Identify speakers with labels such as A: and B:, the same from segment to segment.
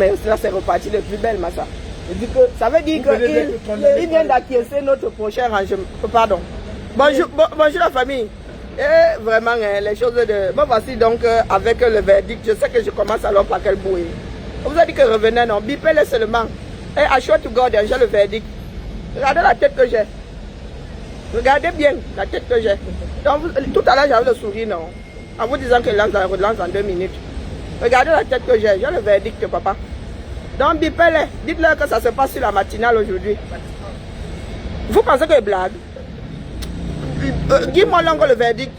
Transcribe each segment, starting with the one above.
A: Mais là, c'est reparti de plus belle, Massa. Ça veut dire qu'il vient d'acquiescer notre prochain rangement. Pardon. Bonjour, bonjour la famille. Et vraiment, les choses de... Bon, voici donc avec le verdict. Je sais que je commence alors par quel bouille. On vous a dit que revenez, non. Bipez-le seulement. Et à swear to God, j'ai le verdict. Regardez la tête que j'ai. Regardez bien la tête que j'ai. Tout à l'heure, j'avais le sourire, non. En vous disant que là, ça relance en 2 minutes. Regardez la tête que j'ai le verdict, papa. Donc, bipez-les. Dites-leur que ça se passe sur la matinale aujourd'hui. Vous pensez que c'est blague? Dis-moi l'angle le verdict.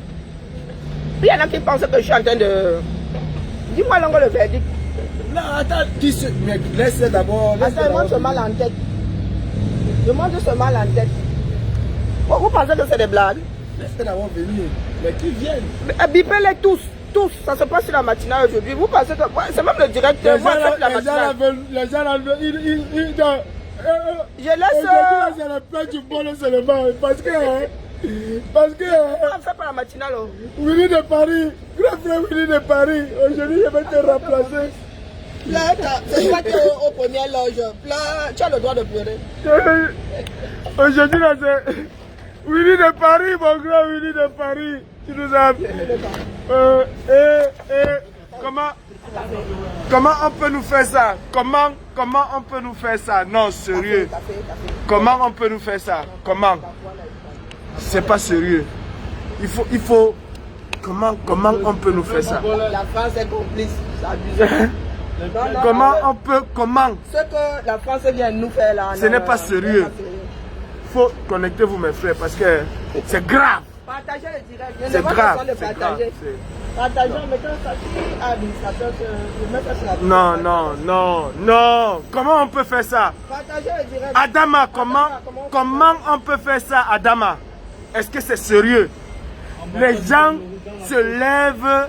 A: Il y en a qui pensent que je suis en train de... Dis-moi l'angle le verdict.
B: Non, attends, mais laisse d'abord.
A: Attends, je montre ce mal en tête. Je montre ce mal en tête. Vous pensez que c'est des blagues?
B: Laisse d'abord venir. Mais qui viennent?
A: Bipez-les tous. Tous. Ça se passe sur la matinale aujourd'hui. Vous pensez que... C'est même le directeur.
B: Les gens là, ils
A: je laisse...
B: C'est la place du bol seulement. Parce que...
A: On fait pas la matinale.
B: Willy de Paris. Grand frère Willy de Paris. Aujourd'hui, je vais te remplacer.
A: C'est toi qui es au premier loge. Tu as le droit de pleurer.
B: Aujourd'hui, là, c'est Willy de Paris, mon grand Willy de Paris. Tu nous as... Comment on peut nous faire ça? Comment on peut nous faire ça? Non, sérieux. Comment on peut nous faire ça? Comment? C'est pas sérieux. Il faut... Comment on peut nous faire ça?
A: La France est complice. C'est abusé.
B: Comment?
A: Ce que la France vient de nous faire là...
B: Ce n'est pas sérieux. Il faut connecter vous mes frères parce que c'est grave.
A: Partagez le direct.
B: C'est grave.
A: Partagez, mettons ça sur l'administrateur.
B: Non. Comment on peut faire ça?
A: Partagez le direct.
B: Adama, comment on peut faire ça, Adama? Est-ce que c'est sérieux? Les gens se lèvent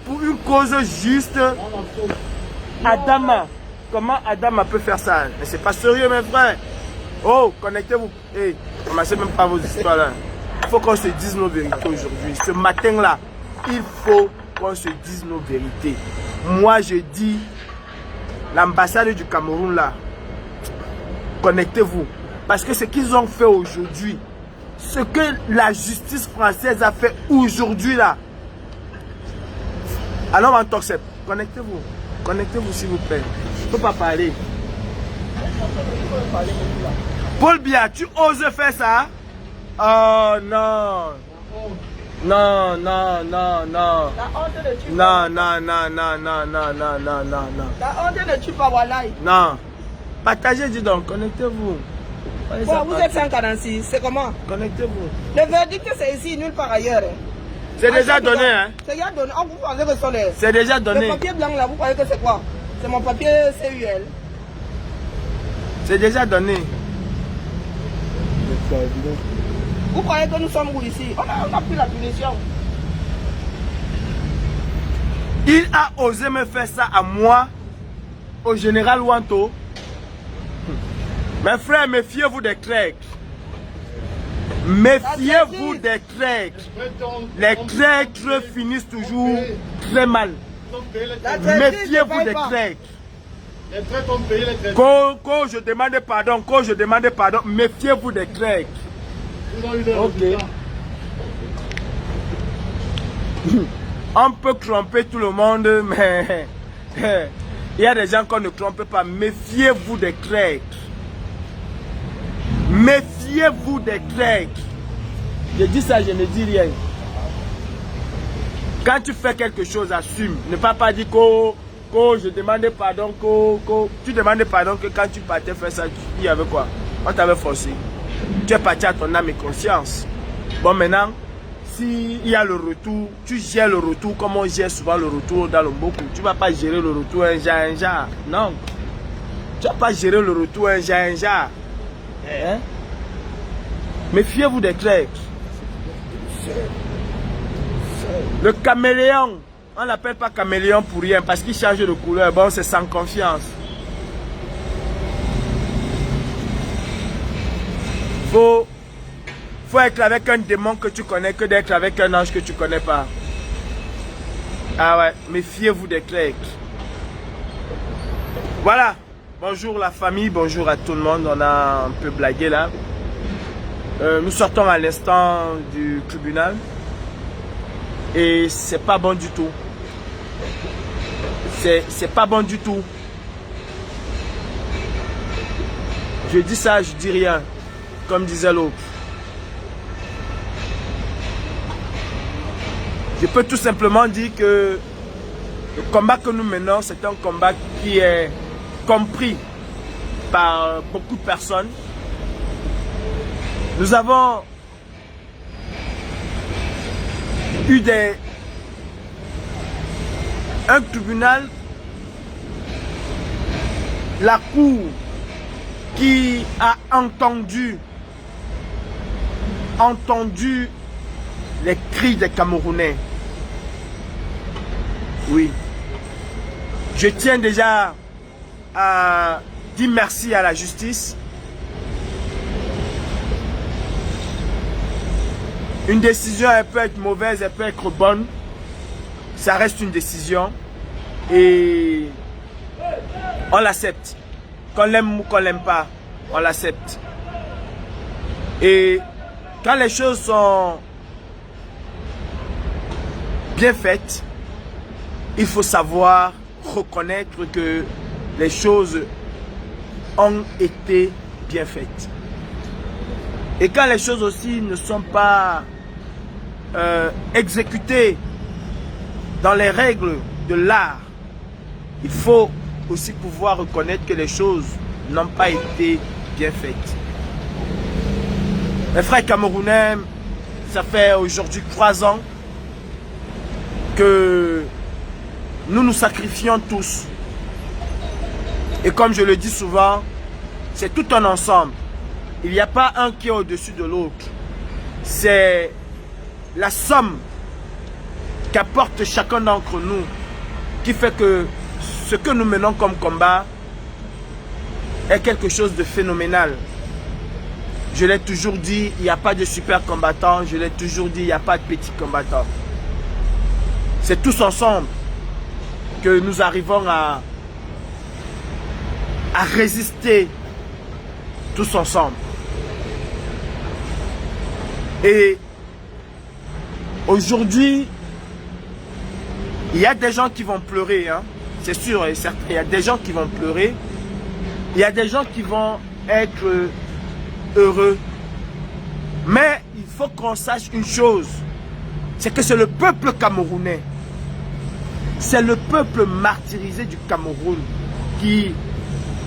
B: pour une cause juste. Adama, comment Adama peut faire ça? Mais c'est pas sérieux, mes frères. Oh, connectez-vous. Hey, commencez même pas vos histoires là. Il faut qu'on se dise nos vérités aujourd'hui. Ce matin-là, il faut qu'on se dise nos vérités. Moi, je dis, l'ambassade du Cameroun là, connectez-vous. Parce que ce qu'ils ont fait aujourd'hui, ce que la justice française a fait aujourd'hui là, alors on t'accepte. Connectez-vous. Connectez-vous s'il vous plaît. Je ne peux pas parler. Paul Biya, tu oses faire ça? Oh non. Non.
A: La honte ne tue
B: pas. Non.
A: La honte ne tue pas, voilà.
B: Non. Partagez, dis donc, connectez-vous.
A: Bon, vous êtes 146, c'est comment?
B: Connectez-vous.
A: Le verdict, c'est ici, nulle part ailleurs.
B: C'est déjà donné, hein?
A: C'est déjà donné. Vous pensez que ce sont les...
B: C'est déjà donné.
A: Le papier blanc là, vous croyez que c'est quoi? C'est mon papier CUL.
B: C'est déjà donné.
A: Vous croyez que nous sommes où ici? On a pris la punition.
B: Il a osé me faire ça à moi, au général Wanto. Mes frères, méfiez-vous des traîtres. Méfiez-vous des traîtres. Les traîtres finissent toujours très mal. Méfiez-vous des traîtres.
C: Les traîtres ont payé les traîtres.
B: Quand je demande pardon, méfiez-vous des traîtres. Ok. On peut tromper tout le monde, mais il y a des gens qu'on ne trompe pas. Méfiez-vous des traîtres. Méfiez-vous des traîtres. Je dis ça, je ne dis rien. Quand tu fais quelque chose, assume. Ne pas dire que je demande pardon. Tu demandes pardon que quand tu partais faire ça, il y avait quoi? On t'avait forcé. Tu es parti à ton âme et conscience. Bon, maintenant, s'il y a le retour, tu gères le retour comme on gère souvent le retour dans le Mboku. Tu ne vas pas gérer le retour un genre. Non. Tu ne vas pas gérer le retour un genre. Hein? Méfiez-vous des traîtres. Le caméléon, on l'appelle pas caméléon pour rien parce qu'il change de couleur. Bon, c'est sans confiance. Faut être avec un démon que tu connais que d'être avec un ange que tu connais pas. Ah ouais, méfiez-vous des traîtres. Voilà. Bonjour la famille, bonjour à tout le monde. On a un peu blagué là. Nous sortons à l'instant du tribunal. Et c'est pas bon du tout. C'est pas bon du tout. Je dis ça, je dis rien. Comme disait l'autre. Je peux tout simplement dire que le combat que nous menons, c'est un combat qui est compris par beaucoup de personnes. Nous avons eu un tribunal, la cour qui a entendu les cris des Camerounais. Oui. Je tiens déjà à dire merci à la justice. Une décision, elle peut être mauvaise, elle peut être bonne. Ça reste une décision. Et on l'accepte. Qu'on l'aime ou qu'on l'aime pas, on l'accepte. Et quand les choses sont bien faites, il faut savoir reconnaître que les choses ont été bien faites. Et quand les choses aussi ne sont pas exécutées dans les règles de l'art, il faut aussi pouvoir reconnaître que les choses n'ont pas été bien faites. Mes frères camerounais, ça fait aujourd'hui 3 ans que nous nous sacrifions tous. Et comme je le dis souvent, c'est tout un ensemble. Il n'y a pas un qui est au-dessus de l'autre. C'est la somme qu'apporte chacun d'entre nous qui fait que ce que nous menons comme combat est quelque chose de phénoménal. Je l'ai toujours dit, il n'y a pas de super combattants. Je l'ai toujours dit, il n'y a pas de petits combattants. C'est tous ensemble que nous arrivons à résister tous ensemble. Et aujourd'hui, il y a des gens qui vont pleurer, hein. C'est sûr et certain, il y a des gens qui vont pleurer. Il y a des gens qui vont être heureux. Mais il faut qu'on sache une chose, c'est que c'est le peuple camerounais, c'est le peuple martyrisé du Cameroun qui,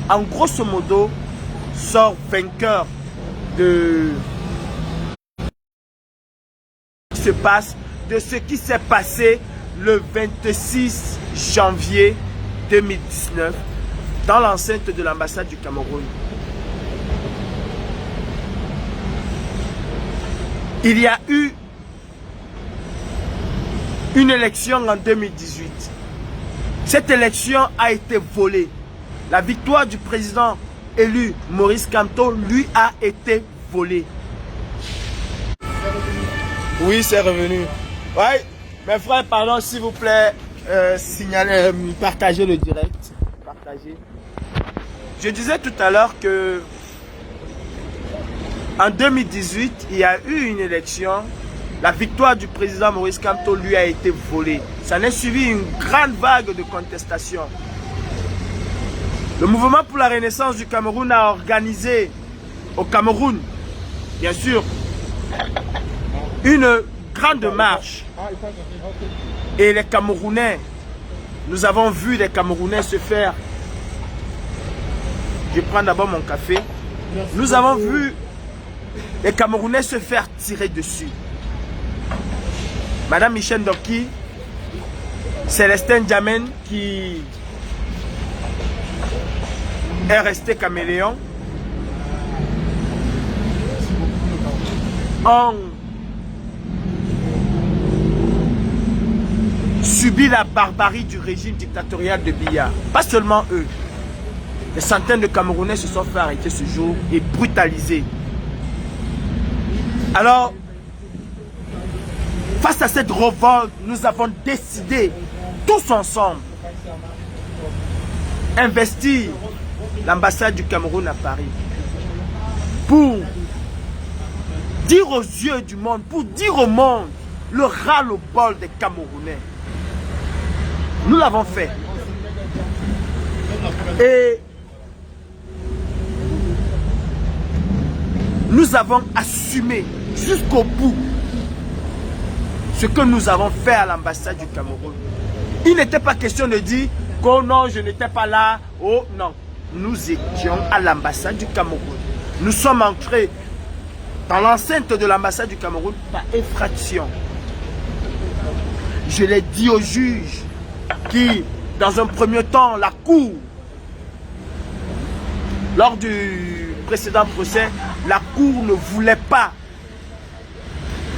B: en grosso modo, sort vainqueur de ce qui s'est passé le 26 janvier 2019 dans l'enceinte de l'ambassade du Cameroun. Il y a eu une élection en 2018. Cette élection a été volée. La victoire du président élu Maurice Kamto lui a été volée. Oui, c'est revenu. Ouais, mes frères, pardon, s'il vous plaît, signalez, partagez le direct. Partagez. Je disais tout à l'heure que en 2018, il y a eu une élection. La victoire du président Maurice Kamto lui a été volée. Ça n'est suivi une grande vague de contestation. Le mouvement pour la renaissance du Cameroun a organisé au Cameroun, bien sûr, une grande marche. Et les Camerounais, nous avons vu les Camerounais se faire... Je prends d'abord mon café. Nous avons vu les Camerounais se faire tirer dessus. Madame Michel Ndoki, Célestin Diamène qui est resté caméléon, ont subi la barbarie du régime dictatorial de Biya. Pas seulement eux. Des centaines de Camerounais se sont fait arrêter ce jour et brutaliser. Alors, face à cette révolte, nous avons décidé tous ensemble investir l'ambassade du Cameroun à Paris pour dire aux yeux du monde, pour dire au monde le ras-le-bol des Camerounais. Nous l'avons fait. Et nous avons assumé jusqu'au bout ce que nous avons fait à l'ambassade du Cameroun. Il n'était pas question de dire que non, je n'étais pas là. Oh non, nous étions à l'ambassade du Cameroun. Nous sommes entrés dans l'enceinte de l'ambassade du Cameroun par effraction. Je l'ai dit au juge qui, dans un premier temps, la cour, lors du précédent procès, la cour ne voulait pas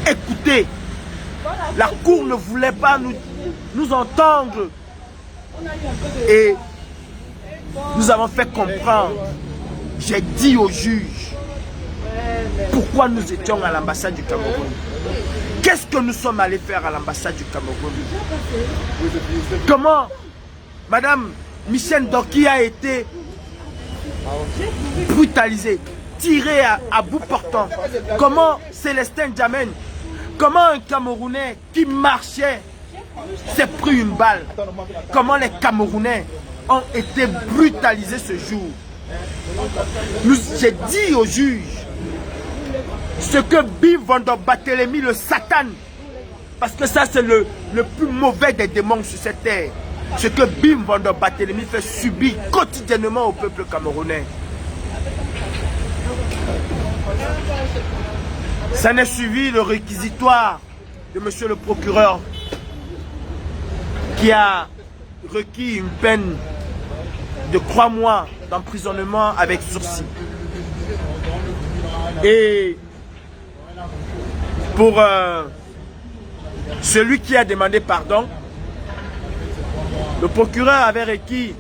B: écouter. La cour ne voulait pas nous entendre. Et nous avons fait comprendre. J'ai dit au juge pourquoi nous étions à l'ambassade du Cameroun. Qu'est-ce que nous sommes allés faire à l'ambassade du Cameroun? Comment Madame Michel Doki a été brutalisée, tirée à bout portant? Comment Célestin Djamène, comment un Camerounais qui marchait s'est pris une balle? Comment les Camerounais ont été brutalisés ce jour? J'ai dit au juge ce que Bim Van Barthélemy, le Satan, parce que ça c'est le plus mauvais des démons sur cette terre, ce que Bim Van Barthélemy fait subir quotidiennement au peuple camerounais. Ça n'est suivi le réquisitoire de monsieur le procureur qui a requis une peine de 3 mois d'emprisonnement avec sursis. Et pour celui qui a demandé pardon, le procureur avait requis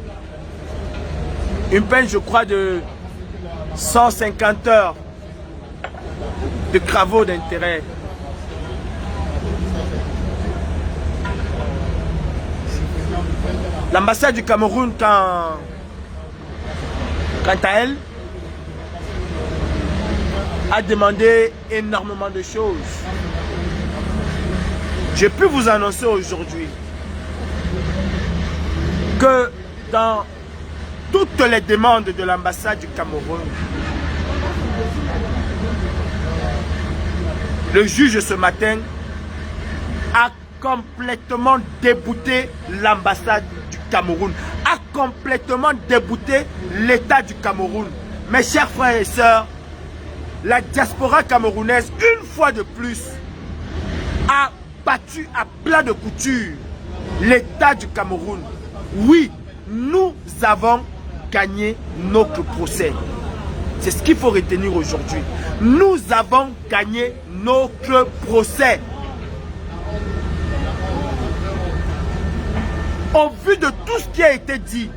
B: une peine, je crois, de 150 heures de travaux d'intérêt. L'ambassade du Cameroun, quant à elle, a demandé énormément de choses. Je peux vous annoncer aujourd'hui que dans toutes les demandes de l'ambassade du Cameroun, le juge ce matin a complètement débouté l'ambassade du Cameroun, a complètement débouté l'État du Cameroun. Mes chers frères et sœurs, la diaspora camerounaise, une fois de plus, a battu à plat de couture l'État du Cameroun. Oui, nous avons gagné notre procès. C'est ce qu'il faut retenir aujourd'hui. Nous avons gagné notre procès. Au vu de tout ce qui a été dit,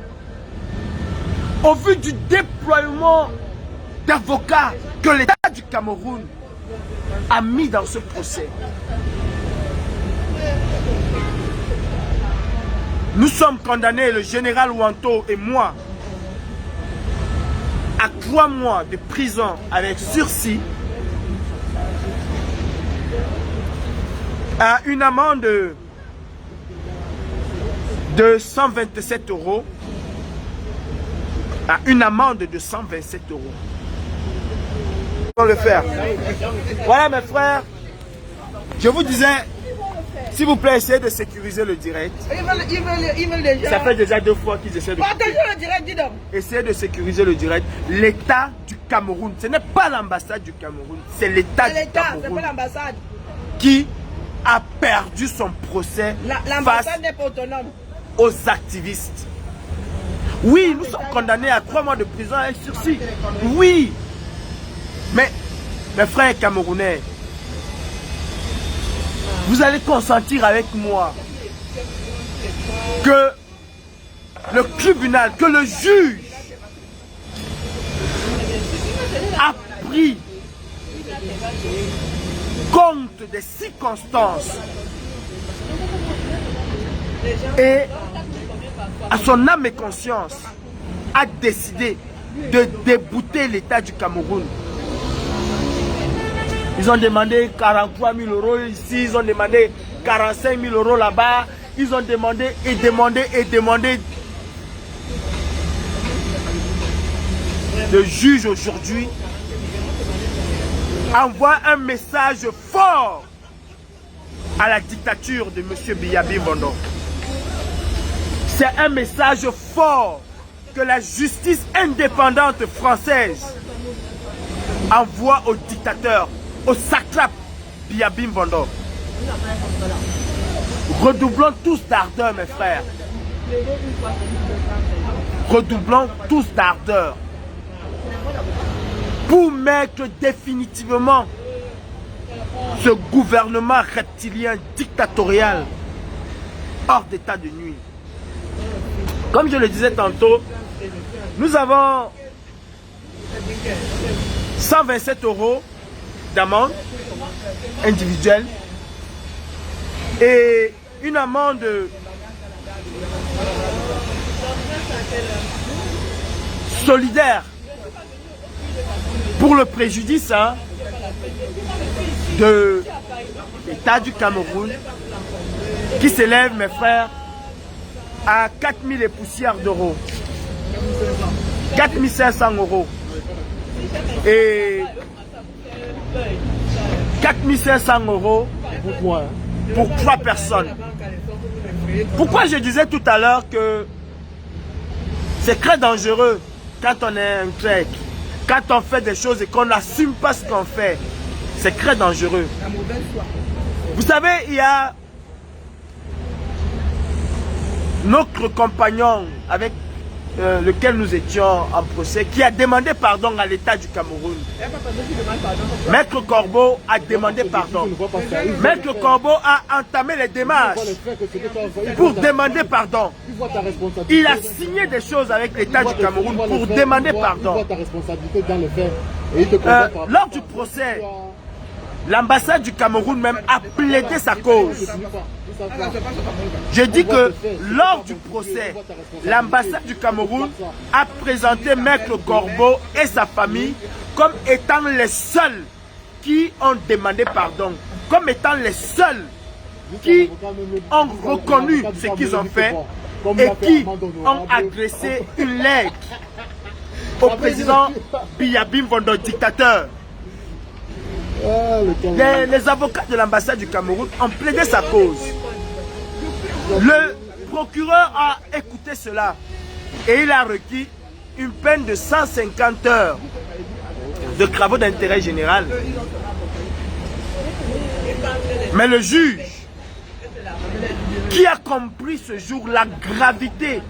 B: au vu du déploiement d'avocats que l'État du Cameroun a mis dans ce procès, nous sommes condamnés, le général Wanto et moi, à 3 mois de prison avec sursis, à une amende de 127 €, à une amende de 127 €. Le faire. Voilà mes frères, je vous disais, s'il vous plaît, essayez de sécuriser le direct.
A: Ils veulent déjà...
B: Ça fait déjà 2 fois qu'ils essaient de...
A: Partagez le direct, dis donc.
B: Essayez de sécuriser le direct. L'État du Cameroun, ce n'est pas l'ambassade du Cameroun, c'est l'État du Cameroun.
A: C'est pas l'ambassade.
B: Qui a perdu son procès face
A: n'est pas autonome.
B: aux activistes. Oui, nous sommes condamnés à 3 mois de prison avec sursis. Oui. Mais, mes frères camerounais, vous allez consentir avec moi que le tribunal, que le juge a pris compte des circonstances et à son âme et conscience a décidé de débouter l'État du Cameroun. Ils ont demandé 43 000 euros ici, ils ont demandé 45 000 euros là-bas, ils ont demandé et demandé et demandé. Le juge aujourd'hui envoie un message fort à la dictature de M. Biyabi Mvondo. C'est un message fort que la justice indépendante française envoie au dictateur, au satrape Biyabi Mvondo. Redoublons tous d'ardeur, mes frères. Redoublons tous d'ardeur pour mettre définitivement ce gouvernement reptilien dictatorial hors d'état de nuire. Comme je le disais tantôt, nous avons 127 euros d'amende individuelle et une amende solidaire pour le préjudice de l'État du Cameroun qui s'élève, mes frères, à 4 000 et poussières d'euros. 4 500 euros. Et 4 500 euros pour 3 personnes. Pourquoi je disais tout à l'heure que c'est très dangereux quand on est un grec, quand on fait des choses et qu'on n'assume pas ce qu'on fait. C'est très dangereux. Vous savez, il y a notre compagnon avec lequel nous étions en procès qui a demandé pardon à l'État du Cameroun. Maître Corbeau a demandé pardon. Maître Corbeau a entamé les démarches pour demander pardon. Il a signé des choses avec l'État du Cameroun pour demander pardon. Lors du procès, l'ambassade du Cameroun même a plaidé sa cause. Je dis que lors du procès, l'ambassade du Cameroun a présenté Maître Corbeau et sa famille comme étant les seuls qui ont demandé pardon, comme étant les seuls qui ont reconnu ce qu'ils ont fait et qui ont adressé une lettre au président Biyabi Mvondo, dictateur. Les avocats de l'ambassade du Cameroun ont plaidé sa cause. Le procureur a écouté cela et il a requis une peine de 150 heures de travaux d'intérêt général. Mais le juge, qui a compris ce jour la gravité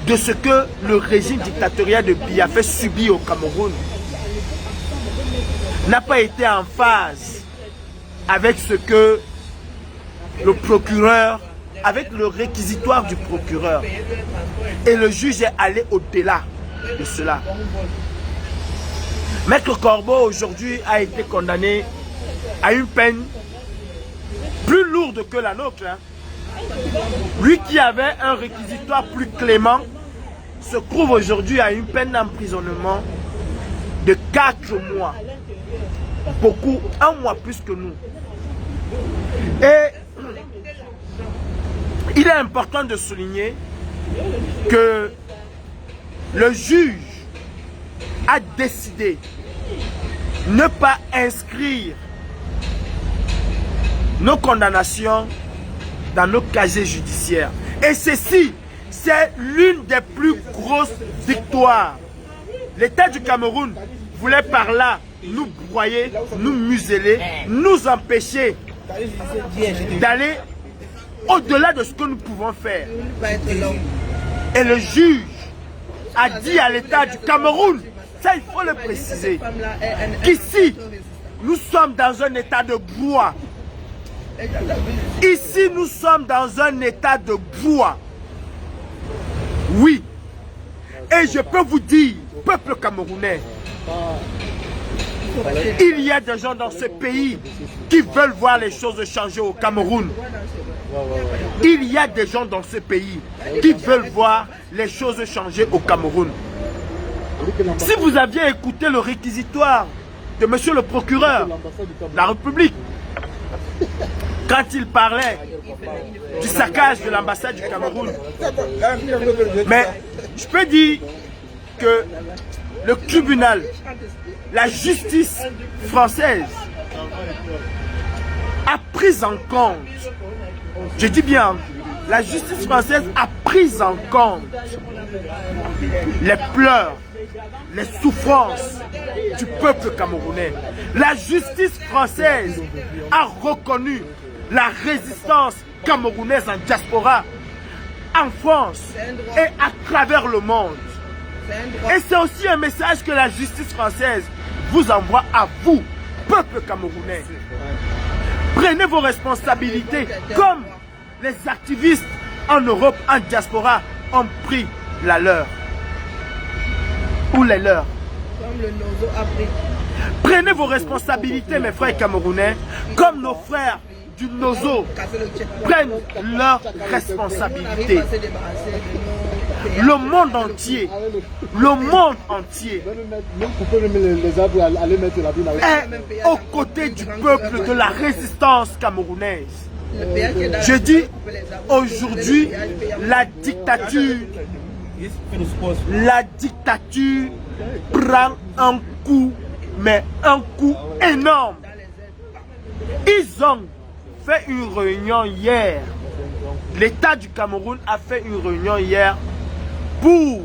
B: de ce que le régime dictatorial de Biya fait subir au Cameroun, n'a pas été en phase avec ce que le procureur, avec le réquisitoire du procureur. Et le juge est allé au-delà de cela. Maître Corbeau aujourd'hui a été condamné à une peine plus lourde que la nôtre. Lui qui avait un réquisitoire plus clément se trouve aujourd'hui à une peine d'emprisonnement de 4 mois. Beaucoup, 1 mois plus que nous. Et il est important de souligner que le juge a décidé de ne pas inscrire nos condamnations dans nos casiers judiciaires. Et ceci, c'est l'une des plus grosses victoires. L'État du Cameroun voulait par là nous broyer, nous museler, nous empêcher d'aller au-delà de ce que nous pouvons faire. Et le juge a dit à l'État du Cameroun, ça il faut le préciser, qu'ici, nous sommes dans un état de brouhaha. Ici, nous sommes dans un état de brouhaha. Oui. Et je peux vous dire, peuple camerounais, Il y a des gens dans ce pays qui veulent voir les choses changer au Cameroun. Il y a des gens dans ce pays qui veulent voir les choses changer au Cameroun. Si vous aviez écouté le réquisitoire de monsieur le procureur de la République, quand il parlait du saccage de l'ambassade du Cameroun, mais je peux dire que le tribunal, la justice française a pris en compte, je dis bien, la justice française a pris en compte les pleurs, les souffrances du peuple camerounais. La justice française a reconnu la résistance camerounaise en diaspora, en France et à travers le monde. Et c'est aussi un message que la justice française vous envoie à vous, peuple camerounais. Prenez vos responsabilités comme les activistes en Europe, en diaspora, ont pris la leur. Ou les leurs.
A: Comme le Nozo a pris.
B: Prenez vos responsabilités, mes frères camerounais, comme nos frères du Nozo prennent leurs responsabilités. Le monde entier est aux côtés du peuple de la résistance camerounaise. Je dis aujourd'hui, la dictature prend un coup, mais un coup énorme. Ils ont fait une réunion hier. L'État du Cameroun a fait une réunion hier pour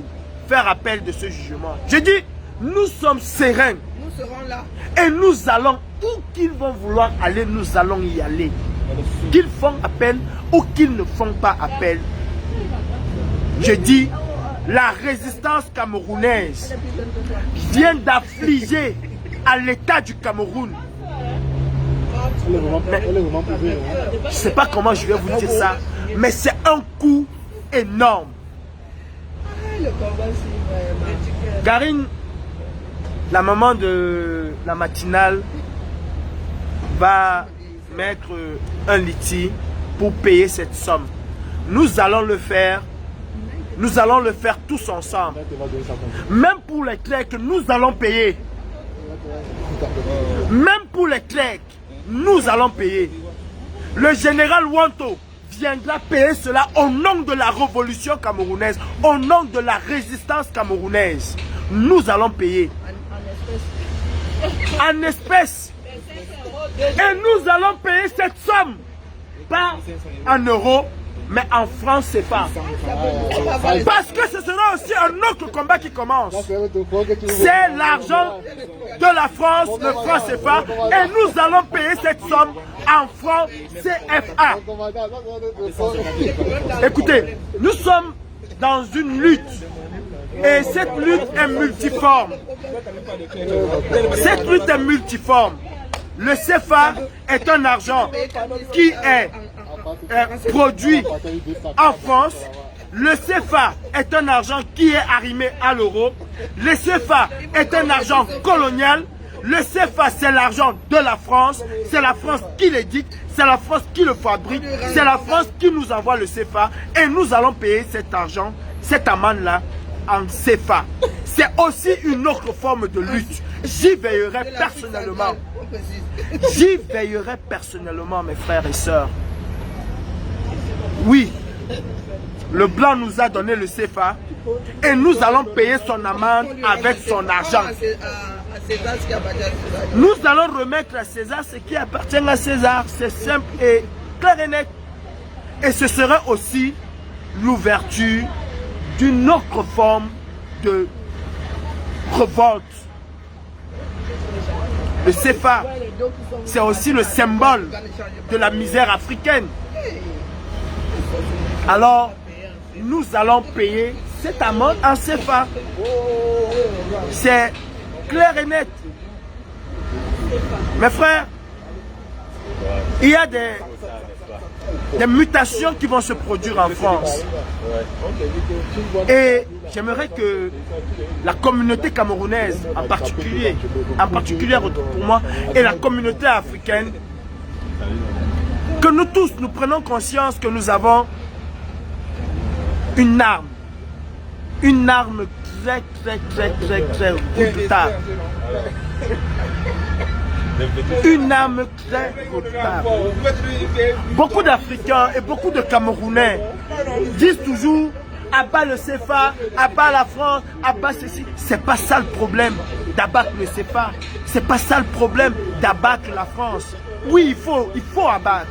B: faire appel de ce jugement. Je dis, nous sommes sereins.
A: Nous serons là.
B: Et nous allons, où qu'ils vont vouloir aller, nous allons y aller. Qu'ils font appel ou qu'ils ne font pas appel. Je dis, la résistance camerounaise vient d'affliger à l'État du Cameroun. Mais, je ne sais pas comment je vais vous dire ça, mais c'est un coup énorme. Karine, la maman de la matinale, va mettre un litige pour payer cette somme. Nous allons le faire. Nous allons le faire tous ensemble. Même pour les clercs, nous allons payer. Même pour les clercs, nous allons payer. Le général Wanto viendra payer cela au nom de la révolution camerounaise, au nom de la résistance camerounaise. Nous allons payer. En espèces. Et nous allons payer cette somme. Pas en euros, mais en francs CFA. Parce que ce sera aussi un autre combat qui commence. C'est l'argent de la France, le franc CFA, et nous allons payer cette somme en francs CFA. Écoutez, nous sommes dans une lutte. Et cette lutte est multiforme. Cette lutte est multiforme. Le CFA est un argent qui est produit en France. Le CFA est un argent qui est arrimé à l'euro. Le CFA est un argent colonial. Le CFA, c'est l'argent de la France. C'est la France qui l'édite. C'est la France qui le fabrique. C'est la France qui nous envoie le CFA. Et nous allons payer cet argent, cette amende-là, en CFA. C'est aussi une autre forme de lutte. J'y veillerai personnellement. J'y veillerai personnellement, mes frères et sœurs. Oui, le blanc nous a donné le CFA et nous allons payer son amende avec son argent. Nous allons remettre à César ce qui appartient à César. C'est simple et clair et net. Et ce serait aussi l'ouverture d'une autre forme de révolte. Le CFA, c'est aussi le symbole de la misère africaine. Alors, nous allons payer cette amende en CFA. C'est clair et net. Mes frères, il y a des mutations qui vont se produire en France. Et j'aimerais que la communauté camerounaise, en particulier pour moi, et la communauté africaine, que nous tous, nous prenons conscience que nous avons une arme très redoutable. Une arme très redoutable. Beaucoup d'Africains et beaucoup de Camerounais disent toujours abat le CFA, abat la France, abat ceci. C'est pas ça le problème d'abattre le CFA. C'est pas ça le problème d'abattre la France. Oui, il faut abattre.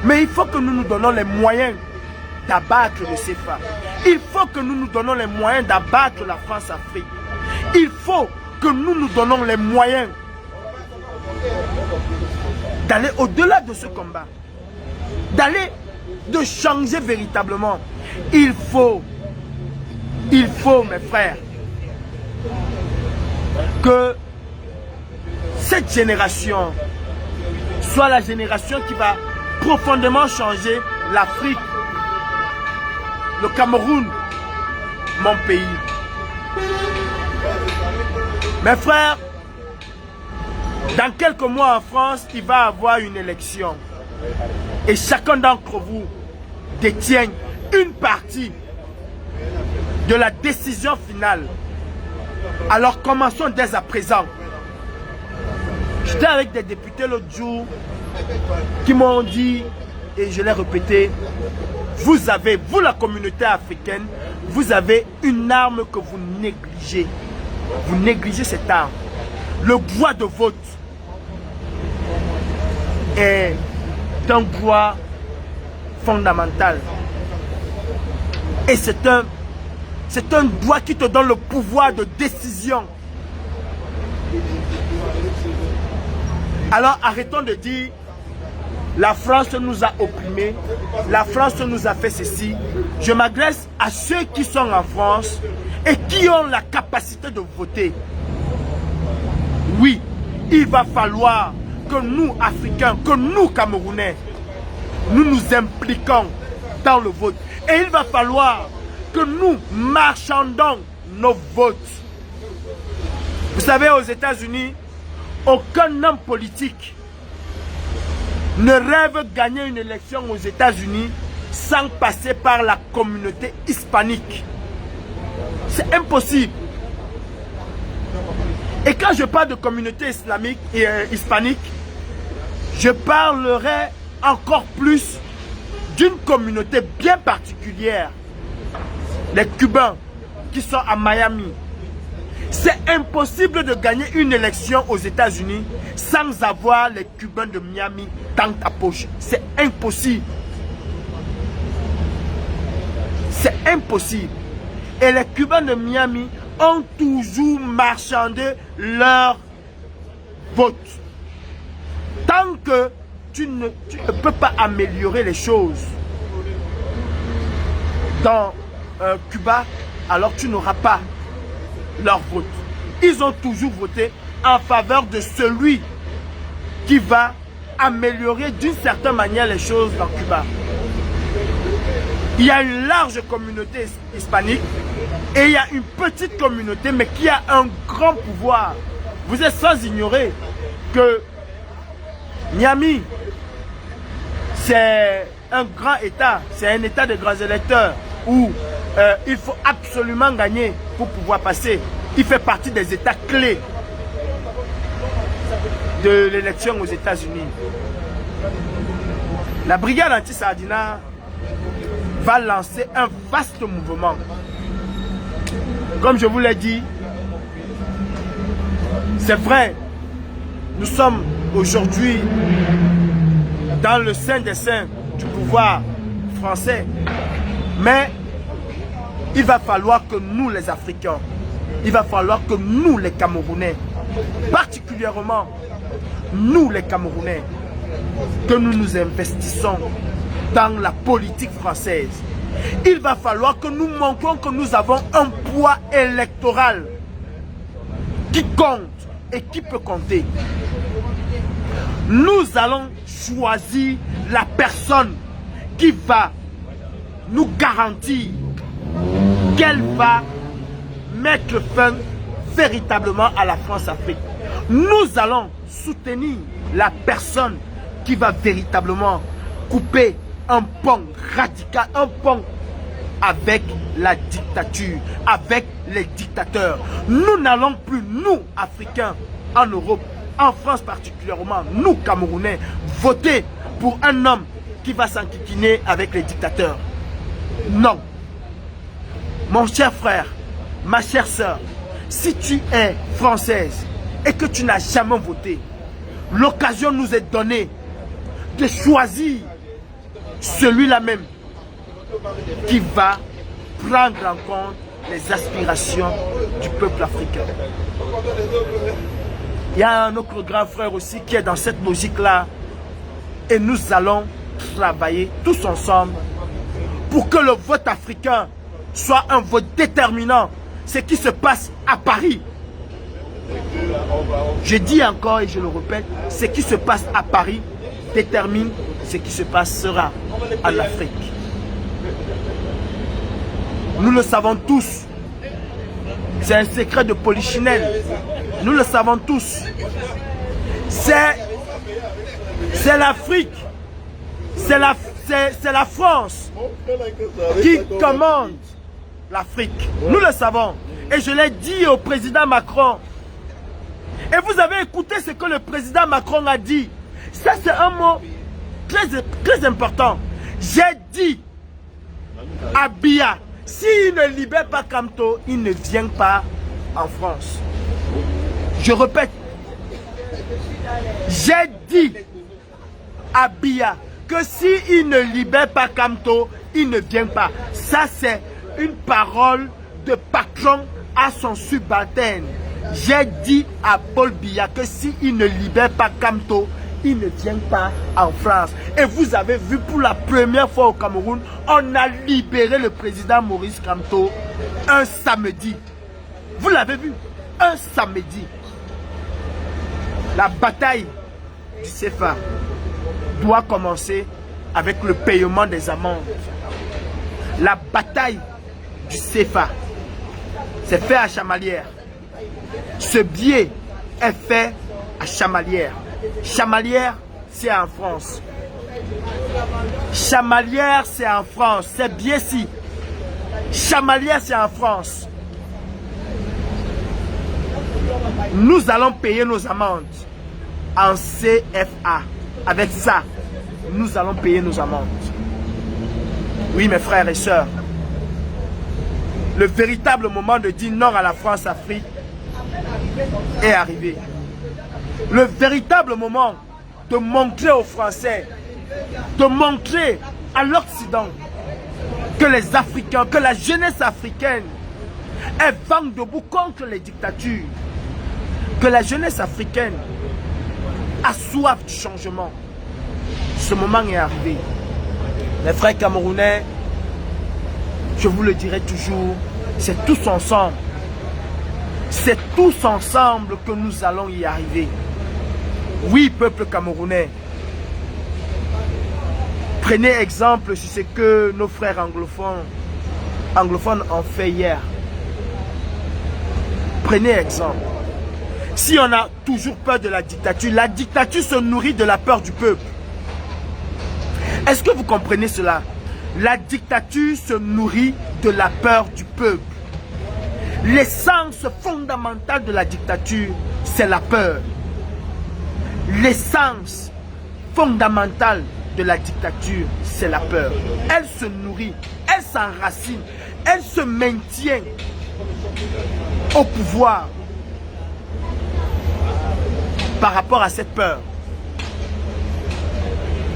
B: Mais il faut que nous nous donnons les moyens d'abattre le CFA. Il faut que nous nous donnons les moyens d'abattre la France-Afrique. Il faut que nous nous donnons les moyens d'aller au-delà de ce combat. De changer véritablement. Il faut, mes frères, que cette génération soit la génération qui va profondément changer l'Afrique, le Cameroun, mon pays. Mes frères, dans quelques mois en France, il va y avoir une élection. Et chacun d'entre vous détient une partie de la décision finale. Alors commençons dès à présent. J'étais avec des députés l'autre jour qui m'ont dit, et je l'ai répété, vous la communauté africaine, vous avez une arme que vous négligez. Vous négligez cette arme. Le droit de vote est un droit fondamental. Et c'est un droit qui te donne le pouvoir de décision. Alors arrêtons de dire la France nous a opprimés, la France nous a fait ceci. Je m'adresse à ceux qui sont en France et qui ont la capacité de voter. Oui, il va falloir que nous, Africains, que nous, Camerounais, nous nous impliquons dans le vote. Et il va falloir que nous marchandons nos votes. Vous savez, aux États-Unis, aucun homme politique ne rêve gagner une élection aux États-Unis sans passer par la communauté hispanique. C'est impossible. Et quand je parle de communauté islamique et hispanique, je parlerai encore plus d'une communauté bien particulière. Les Cubains qui sont à Miami. C'est impossible de gagner une élection aux États-Unis sans avoir les Cubains de Miami dans ta poche. C'est impossible. C'est impossible. Et les Cubains de Miami ont toujours marchandé leur vote. Tant que tu ne peux pas améliorer les choses dans Cuba, alors tu n'auras pas leur vote. Ils ont toujours voté en faveur de celui qui va améliorer d'une certaine manière les choses dans Cuba. Il y a une large communauté hispanique et il y a une petite communauté mais qui a un grand pouvoir. Vous êtes sans ignorer que Miami, c'est un grand État, c'est un État de grands électeurs où il faut absolument gagner pour pouvoir passer. Il fait partie des États clés de l'élection aux États-Unis. La brigade anti-Sardina va lancer un vaste mouvement. Comme je vous l'ai dit, c'est vrai, nous sommes aujourd'hui dans le sein des saints du pouvoir français. Mais il va falloir que nous les Africains, il va falloir que nous les Camerounais, particulièrement nous les Camerounais, que nous nous investissons dans la politique française. Il va falloir que nous montrions que nous avons un poids électoral qui compte et qui peut compter. Nous allons choisir la personne qui va nous garantir qu'elle va mettre fin véritablement à la France-Afrique. Nous allons soutenir la personne qui va véritablement couper un pont radical, un pont avec la dictature, avec les dictateurs. Nous n'allons plus, nous, Africains, en Europe, en France particulièrement, nous, Camerounais, voter pour un homme qui va s'enquiquiner avec les dictateurs. Non. Mon cher frère, ma chère sœur, si tu es française et que tu n'as jamais voté, l'occasion nous est donnée de choisir celui-là même qui va prendre en compte les aspirations du peuple africain. Il y a un autre grand frère aussi qui est dans cette logique-là et nous allons travailler tous ensemble pour que le vote africain soit un vote déterminant. Ce qui se passe à Paris, je dis encore et je le répète, ce qui se passe à Paris détermine ce qui se passera en Afrique. Nous le savons tous. C'est un secret de polichinelle. Nous le savons tous. C'est l'Afrique. C'est la France qui commande l'Afrique. Nous le savons. Et je l'ai dit au président Macron. Et vous avez écouté ce que le président Macron a dit. Ça, c'est un mot très important. J'ai dit à Biya, s'il ne libère pas Kamto, il ne vient pas en France. Je répète. J'ai dit à Biya que s'il ne libère pas Kamto, il ne vient pas. Ça, c'est une parole de patron à son subalterne. J'ai dit à Paul Biya que s'il ne libère pas Kamto, il ne vient pas en France. Et vous avez vu pour la première fois au Cameroun, on a libéré le président Maurice Kamto un samedi. Vous l'avez vu, un samedi. La bataille du CFA doit commencer avec le paiement des amendes. La bataille du CFA, c'est fait à Chamalières. Ce billet est fait à Chamalières. Chamalières, c'est en France. Chamalières, c'est en France. C'est bien si. Chamalières, c'est en France. Nous allons payer nos amendes en CFA. Avec ça, nous allons payer nos amendes. Oui, mes frères et sœurs. Le véritable moment de dire non à la France-Afrique est arrivé. Le véritable moment de montrer aux Français, de montrer à l'Occident que les Africains, que la jeunesse africaine est vent debout contre les dictatures, que la jeunesse africaine a soif du changement. Ce moment est arrivé. Les frères camerounais, je vous le dirai toujours, c'est tous ensemble. C'est tous ensemble que nous allons y arriver. Oui, peuple camerounais. Prenez exemple sur ce que nos frères anglophones ont fait hier. Prenez exemple. Si on a toujours peur de la dictature se nourrit de la peur du peuple. Est-ce que vous comprenez cela? La dictature se nourrit de la peur du peuple. L'essence fondamentale de la dictature, c'est la peur. L'essence fondamentale de la dictature, c'est la peur. Elle se nourrit, elle s'enracine, elle se maintient au pouvoir par rapport à cette peur.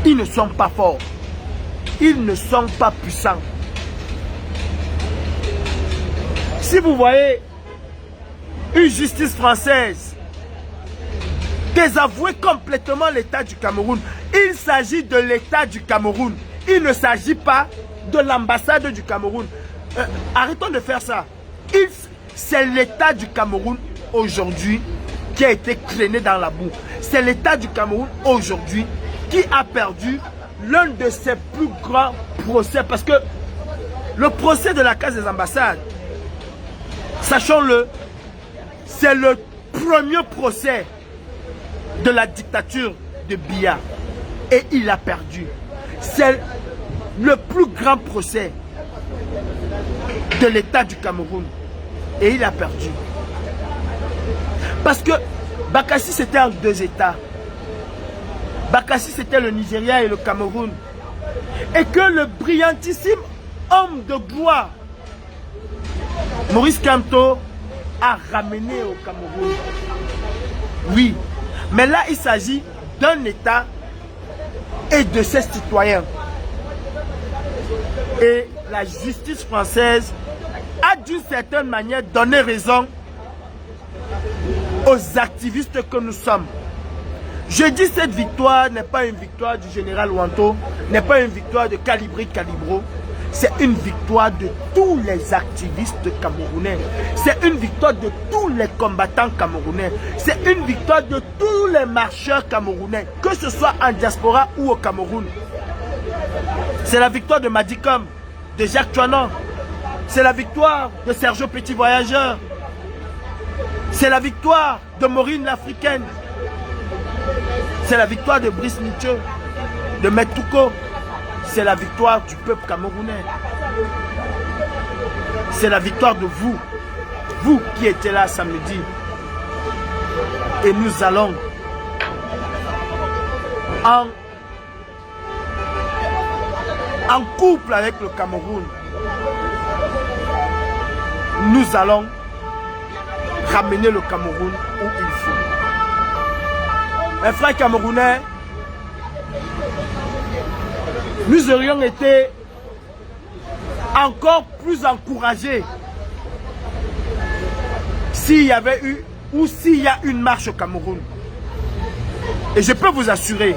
B: Ils ne sont pas forts, ils ne sont pas puissants. Si vous voyez une justice française désavouer complètement l'État du Cameroun, il s'agit de l'État du Cameroun. Il ne s'agit pas de l'ambassade du Cameroun. Arrêtons de faire ça. C'est l'État du Cameroun aujourd'hui qui a été traîné dans la boue. C'est l'État du Cameroun aujourd'hui qui a perdu l'un de ses plus grands procès, parce que le procès de la Case des ambassades, sachons-le, c'est le premier procès de la dictature de Biya. Et il a perdu. C'est le plus grand procès de l'État du Cameroun. Et il a perdu. Parce que Bakassi, c'était en deux États. Bakassi, c'était le Nigeria et le Cameroun. Et que le brillantissime homme de gloire, Maurice Kamto, a ramené au Cameroun. Oui. Mais là, il s'agit d'un État et de ses citoyens. Et la justice française a d'une certaine manière donné raison aux activistes que nous sommes. Je dis cette victoire n'est pas une victoire du général Wanto, n'est pas une victoire de Calibri Calibro, c'est une victoire de tous les activistes camerounais, c'est une victoire de tous les combattants camerounais, c'est une victoire de tous les marcheurs camerounais, que ce soit en diaspora ou au Cameroun. C'est la victoire de Madicom, de Jacques Chouanon, c'est la victoire de Sergio Petit Voyageur, c'est la victoire de Maureen l'Africaine, c'est la victoire de Brice Nietzsche, de Metouko, c'est la victoire du peuple camerounais. C'est la victoire de vous, vous qui étiez là samedi. Et nous allons en couple avec le Cameroun. Nous allons ramener le Cameroun où il faut. Mes frères camerounais, nous aurions été encore plus encouragés s'il y avait eu ou s'il y a une marche au Cameroun. Et je peux vous assurer,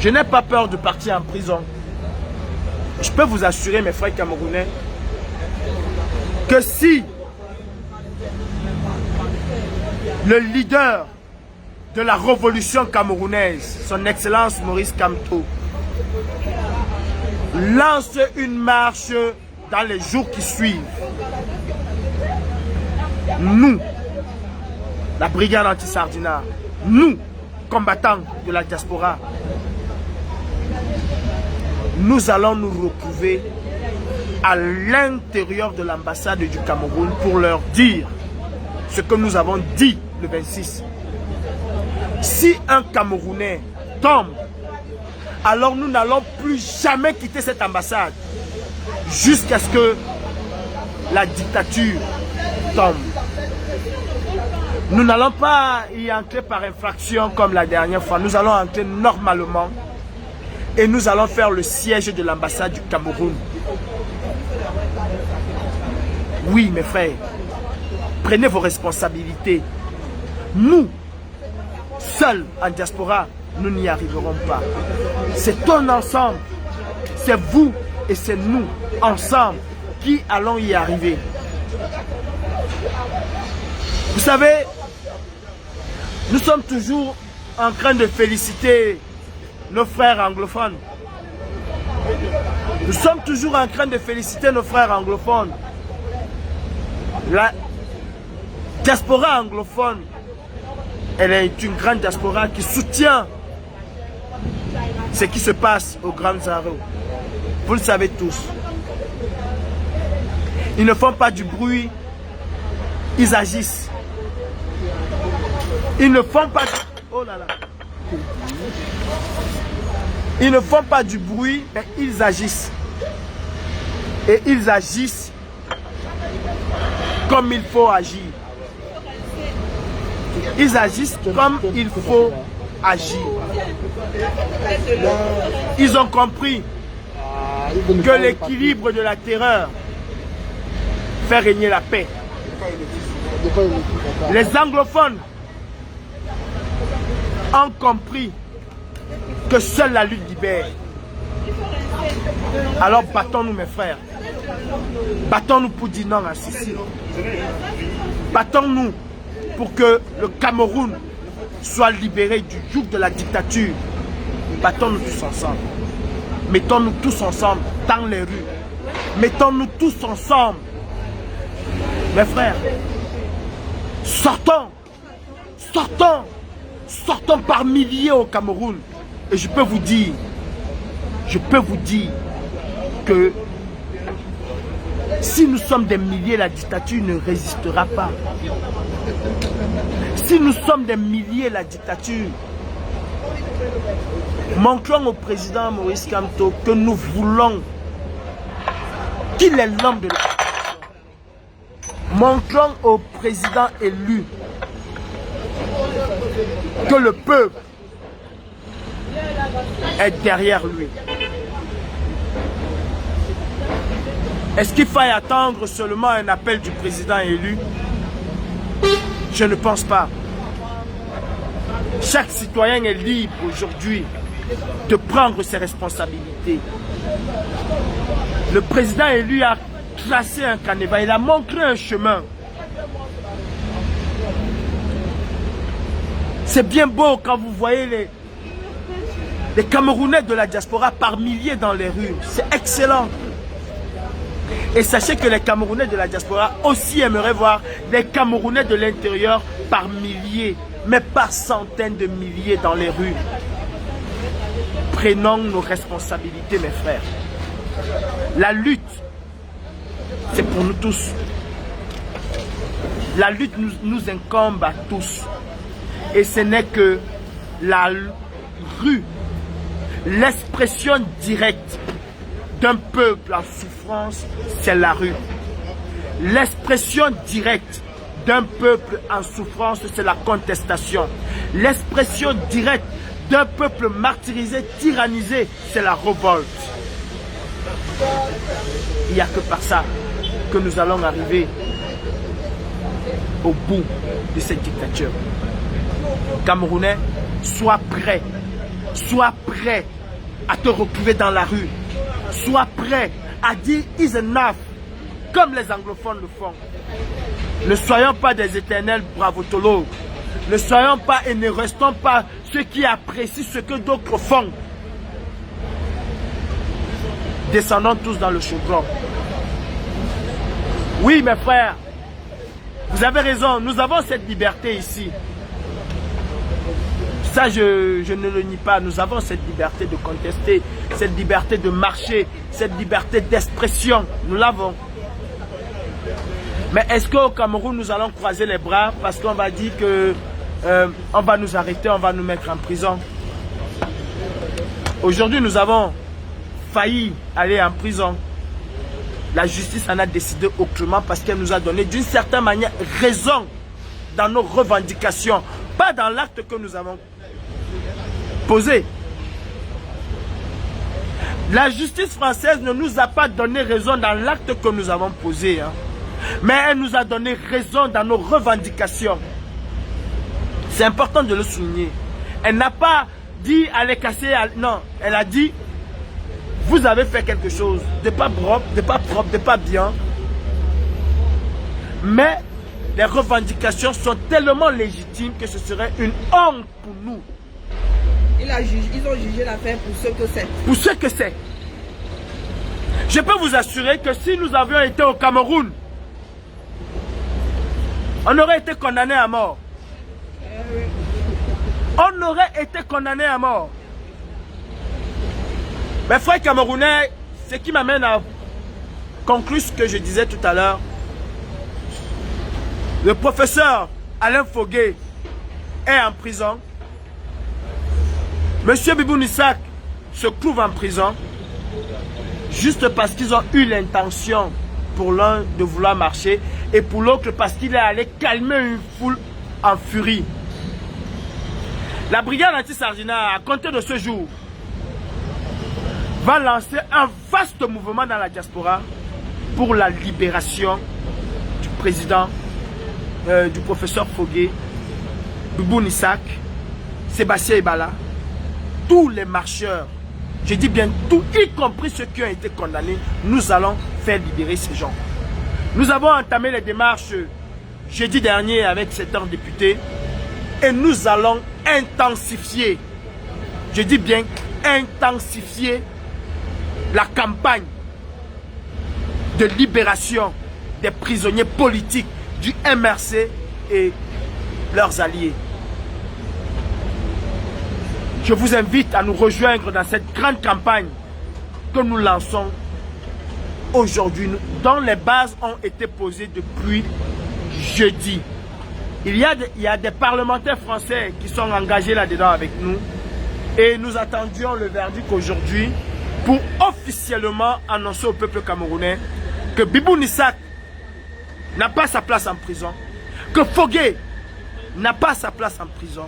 B: je n'ai pas peur de partir en prison. Je peux vous assurer, mes frères camerounais, que si le leader de la révolution camerounaise, son Excellence Maurice Kamto, lance une marche dans les jours qui suivent, nous, la brigade anti-Sardina, nous, combattants de la diaspora, nous allons nous retrouver à l'intérieur de l'ambassade du Cameroun pour leur dire ce que nous avons dit le 26. Si un Camerounais tombe, alors nous n'allons plus jamais quitter cette ambassade jusqu'à ce que la dictature tombe. Nous n'allons pas y entrer par infraction comme la dernière fois. Nous allons entrer normalement et nous allons faire le siège de l'ambassade du Cameroun. Oui, mes frères, prenez vos responsabilités. Nous, seuls en diaspora, nous n'y arriverons pas. C'est un ensemble. C'est vous et c'est nous, ensemble, qui allons y arriver. Vous savez, nous sommes toujours en train de féliciter nos frères anglophones. Nous sommes toujours en train de féliciter nos frères anglophones. La diaspora anglophone, elle est une grande diaspora qui soutient ce qui se passe au Grand Zaro. Vous le savez tous. Ils ne font pas du bruit, ils agissent. Ils ne font pas... Oh là là. Ils ne font pas du bruit, mais ils agissent. Et ils agissent comme il faut agir. Ils agissent comme il faut agir. Ils ont compris que l'équilibre de la terreur fait régner la paix. Les anglophones ont compris que seule la lutte libère. Alors battons-nous, mes frères. Battons-nous pour dire non à ceci. Battons-nous pour que le Cameroun soit libéré du joug de la dictature Battons-nous tous ensemble. Mettons-nous tous ensemble dans les rues. Mettons-nous tous ensemble. Mes frères, sortons. Sortons. Sortons par milliers au Cameroun. Et je peux vous dire que si nous sommes des milliers, la dictature ne résistera pas. Si nous sommes des milliers, la dictature. Montrons au président Maurice Kamto que nous voulons qu'il est l'homme de la situation. Montrons au président élu que le peuple est derrière lui. Est-ce qu'il faille attendre seulement un appel du président élu? Je ne pense pas. Chaque citoyen est libre aujourd'hui de prendre ses responsabilités. Le président élu a tracé un canevas, il a montré un chemin. C'est bien beau quand vous voyez les Camerounais de la diaspora par milliers dans les rues. C'est excellent. Et sachez que les Camerounais de la diaspora aussi aimeraient voir les Camerounais de l'intérieur par milliers, mais par centaines de milliers dans les rues. Prenons nos responsabilités, mes frères. La lutte, c'est pour nous tous. La lutte nous incombe à tous. Et ce n'est que la rue, l'expression directe d'un peuple en souffrance, c'est la rue. L'expression directe d'un peuple en souffrance, c'est la contestation. L'expression directe d'un peuple martyrisé, tyrannisé, c'est la révolte. Il n'y a que par ça que nous allons arriver au bout de cette dictature. Camerounais, sois prêt à te retrouver dans la rue. Sois prêt à dire is enough, comme les anglophones le font. Ne soyons pas des éternels bravotologues. Ne soyons pas et ne restons pas ceux qui apprécient ce que d'autres font. Descendons tous dans le chaudron. Oui, mes frères, vous avez raison, nous avons cette liberté ici. Ça, je ne le nie pas. Nous avons cette liberté de contester, cette liberté de marcher, cette liberté d'expression. Nous l'avons. Mais est-ce qu'au Cameroun, nous allons croiser les bras parce qu'on va dire que on va nous arrêter, on va nous mettre en prison? Aujourd'hui, nous avons failli aller en prison. La justice en a décidé autrement parce qu'elle nous a donné d'une certaine manière raison dans nos revendications, pas dans l'acte que nous avons posé. La justice française ne nous a pas donné raison dans l'acte que nous avons posé, hein. Mais elle nous a donné raison dans nos revendications. C'est important de le souligner. Elle n'a pas dit allez casser, non, elle a dit vous avez fait quelque chose de pas propre, de pas bien. Mais les revendications sont tellement légitimes que ce serait une honte pour nous.
A: Ils ont jugé l'affaire pour ce que c'est.
B: Pour ce que c'est. Je peux vous assurer que si nous avions été au Cameroun, on aurait été condamné à mort. On aurait été condamné à mort. Mes frères camerounais, ce qui m'amène à conclure ce que je disais tout à l'heure. Le professeur Alain Fogué est en prison. Monsieur Biboun Issac se trouve en prison juste parce qu'ils ont eu l'intention pour l'un de vouloir marcher et pour l'autre parce qu'il est allé calmer une foule en furie. La brigade anti-Sargina, à compter de ce jour, va lancer un vaste mouvement dans la diaspora pour la libération du président, du professeur Fogué, Biboun Issac, Sébastien Ebala, tous les marcheurs, je dis bien tout, y compris ceux qui ont été condamnés, nous allons faire libérer ces gens. Nous avons entamé les démarches jeudi dernier avec 7 députés et nous allons intensifier, je dis bien intensifier la campagne de libération des prisonniers politiques du MRC et leurs alliés. Je vous invite à nous rejoindre dans cette grande campagne que nous lançons aujourd'hui, dont les bases ont été posées depuis jeudi. Il y a des parlementaires français qui sont engagés là-dedans avec nous et nous attendions le verdict aujourd'hui pour officiellement annoncer au peuple camerounais que Bibou Nissak n'a pas sa place en prison, que Fogué n'a pas sa place en prison,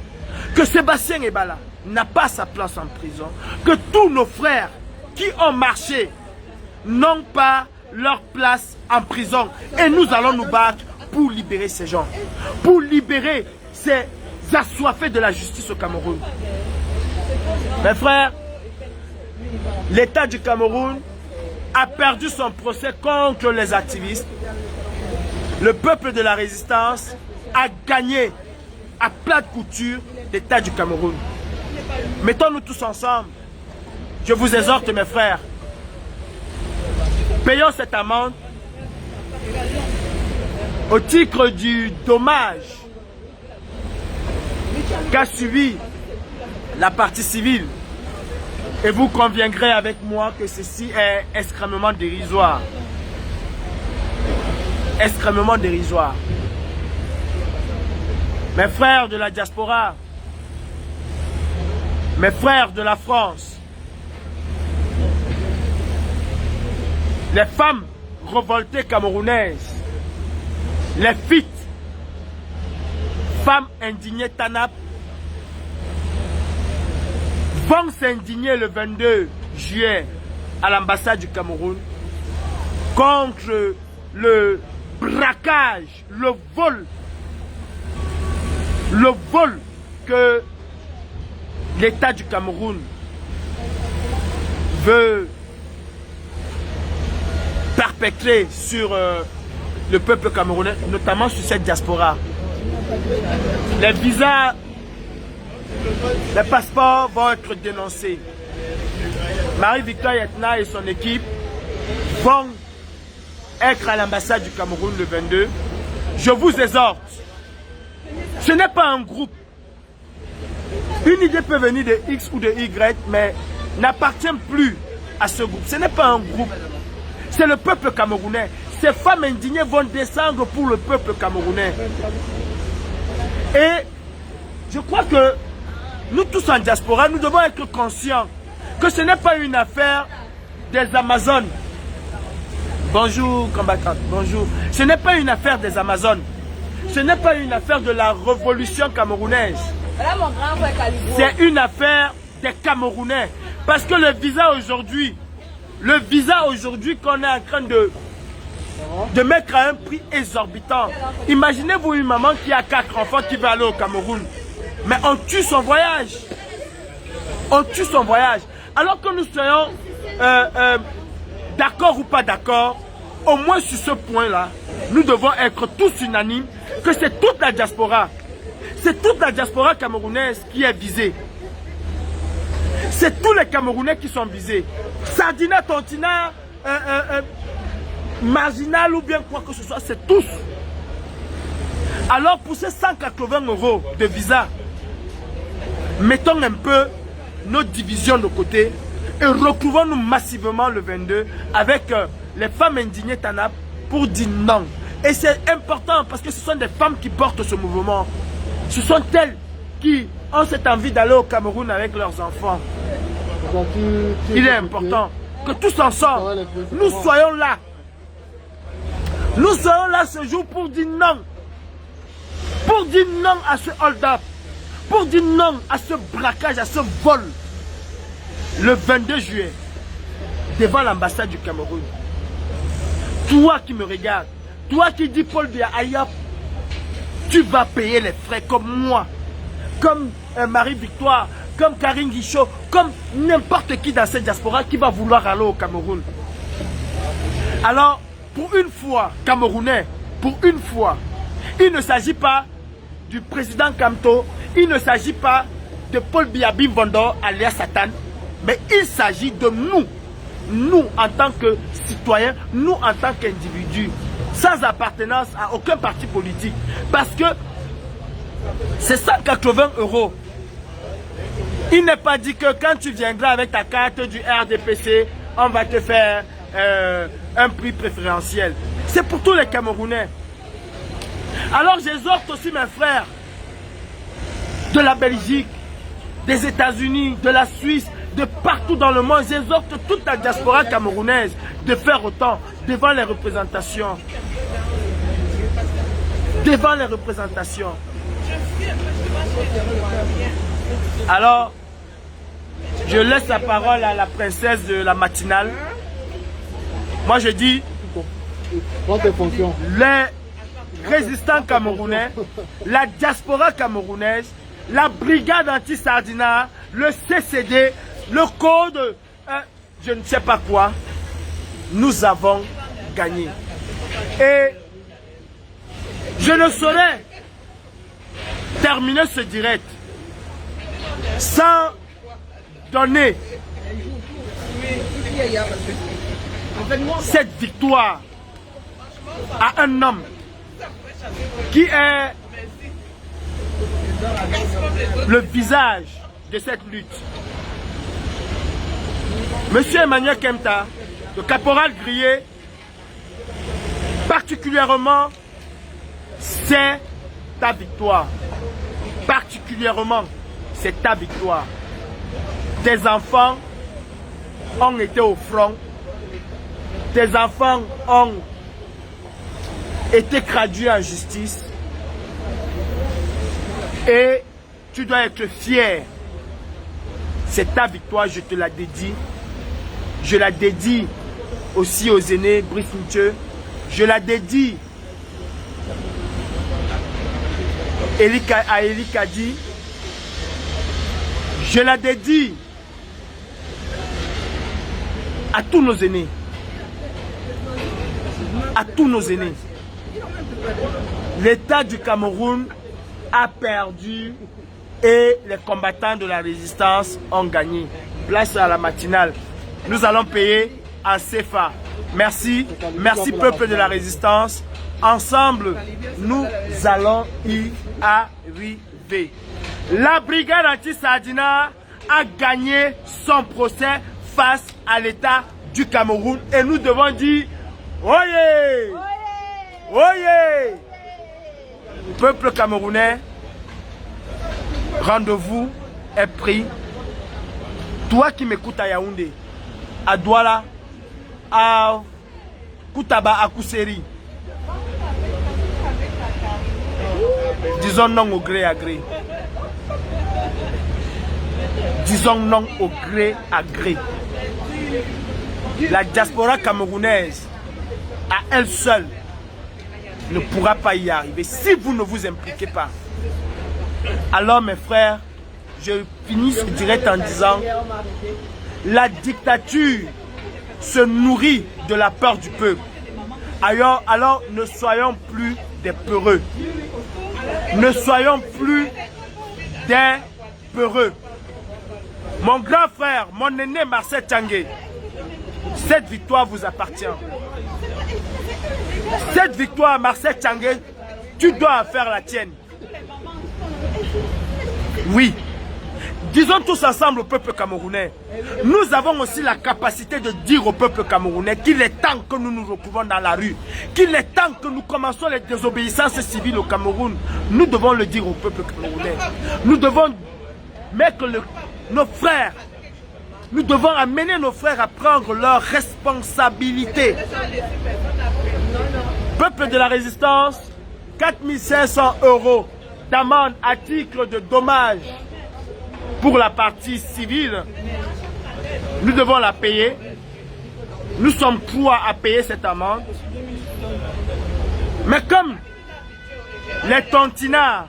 B: que Sébastien Ebala n'a pas sa place en prison, que tous nos frères qui ont marché n'ont pas leur place en prison. Et nous allons nous battre pour libérer ces gens, pour libérer ces assoiffés de la justice au Cameroun. Mes frères, l'État du Cameroun a perdu son procès contre les activistes. Le peuple de la résistance a gagné à plate couture l'État du Cameroun. Mettons-nous tous ensemble. Je vous exhorte, mes frères, payons cette amende au titre du dommage qu'a subi la partie civile. Et vous conviendrez avec moi que ceci est extrêmement dérisoire. Extrêmement dérisoire. Mes frères de la diaspora, mes frères de la France, les femmes révoltées camerounaises, les FIT, femmes indignées TANAP, vont s'indigner le 22 juillet à l'ambassade du Cameroun contre le braquage, le vol que l'État du Cameroun veut perpétrer sur le peuple camerounais, notamment sur cette diaspora. Les visas, les passeports vont être dénoncés. Marie-Victoire Yetna et son équipe vont être à l'ambassade du Cameroun le 22. Je vous exhorte, ce n'est pas un groupe. Une idée peut venir de X ou de Y, mais n'appartient plus à ce groupe. Ce n'est pas un groupe. C'est le peuple camerounais. Ces femmes indignées vont descendre pour le peuple camerounais. Et je crois que nous tous en diaspora, nous devons être conscients que ce n'est pas une affaire des Amazones. Bonjour combattants, bonjour. Ce n'est pas une affaire des Amazones. Ce n'est pas une affaire de la révolution camerounaise. C'est une affaire des Camerounais. Parce que le visa aujourd'hui qu'on est en train de mettre à un prix exorbitant. Imaginez-vous une maman qui a 4 enfants qui veut aller au Cameroun. Mais on tue son voyage. On tue son voyage. Alors que nous soyons d'accord ou pas d'accord, au moins sur ce point-là, nous devons être tous unanimes que c'est toute la diaspora. C'est toute la diaspora camerounaise qui est visée. C'est tous les Camerounais qui sont visés. Sardina, Tontina, Marginal ou bien quoi que ce soit, c'est tous. Alors pour ces 180 € de visa, mettons un peu nos divisions de côté et retrouvons-nous massivement le 22 avec les femmes indignées TANAP pour dire non. Et c'est important parce que ce sont des femmes qui portent ce mouvement. Ce sont elles qui ont cette envie d'aller au Cameroun avec leurs enfants. Il est important que tous ensemble, nous soyons là. Nous soyons là ce jour pour dire non. Pour dire non à ce hold-up. Pour dire non à ce braquage, à ce vol. Le 22 juillet, devant l'ambassade du Cameroun. Toi qui me regardes, toi qui dis Paul Biya Ayop, tu vas payer les frais comme moi, comme Marie-Victoire, comme Karine Guichot, comme n'importe qui dans cette diaspora qui va vouloir aller au Cameroun. Alors, pour une fois, Camerounais, pour une fois, il ne s'agit pas du président Kamto, il ne s'agit pas de Paul Biya Bimbondo alias Satan, Mais il s'agit de nous. Nous, en tant que citoyens, nous, en tant qu'individus, sans appartenance à aucun parti politique. Parce que c'est 180 €. Il n'est pas dit que quand tu viendras avec ta carte du RDPC, on va te faire un prix préférentiel. C'est pour tous les Camerounais. Alors j'exhorte aussi mes frères de la Belgique, des États-Unis, de la Suisse, de partout dans le monde. J'exhorte toute la diaspora camerounaise de faire autant devant les représentations. Devant les représentations. Alors, je laisse la parole à la princesse de la matinale. Moi je dis, les résistants camerounais, la diaspora camerounaise, la brigade anti-Sardina, le CCD, le code, je ne sais pas quoi, nous avons gagné. Et je ne saurais terminer ce direct sans donner cette victoire à un homme qui est le visage de cette lutte. Monsieur Emmanuel Kempta, le caporal Grillé, particulièrement, c'est ta victoire. Particulièrement, c'est ta victoire. Tes enfants ont été au front. Tes enfants ont été traduits en justice. Et tu dois être fier. C'est ta victoire, je te la dédie. Je la dédie aussi aux aînés, Brice Mitchell. Je la dédie à Eli Kadi. Je la dédie à tous nos aînés. À tous nos aînés. L'État du Cameroun a perdu et les combattants de la résistance ont gagné. Place à la matinale. Nous allons payer en CFA. Merci. Merci peuple de la résistance. Ensemble, nous allons y arriver. La brigade anti-Sardina a gagné son procès face à l'État du Cameroun. Et nous devons dire oyez! Oyez! Peuple camerounais, rendez-vous est pris. Toi qui m'écoutes à Yaoundé, à Douala, à Koutaba, à Kousseri, disons non au gré à gré. Disons non au gré à gré. La diaspora camerounaise, à elle seule, ne pourra pas y arriver si vous ne vous impliquez pas. Alors mes frères, je finis ce direct en disant, la dictature se nourrit de la peur du peuple. Alors ne soyons plus des peureux. Ne soyons plus des peureux. Mon grand frère, mon aîné Marcel Tchangé, cette victoire vous appartient. Cette victoire, Marcel Tchangé, tu dois en faire la tienne. Oui. Disons tous ensemble au peuple camerounais, nous avons aussi la capacité de dire au peuple camerounais qu'il est temps que nous nous retrouvons dans la rue, qu'il est temps que nous commençons les désobéissances civiles au Cameroun. Nous devons le dire au peuple camerounais. Nous devons mettre nos frères, nous devons amener nos frères à prendre leurs responsabilités. Peuple de la résistance, 4 500 € d'amende à titre de dommage pour la partie civile. Nous devons la payer. Nous sommes 3 à payer cette amende. Mais comme les tontinards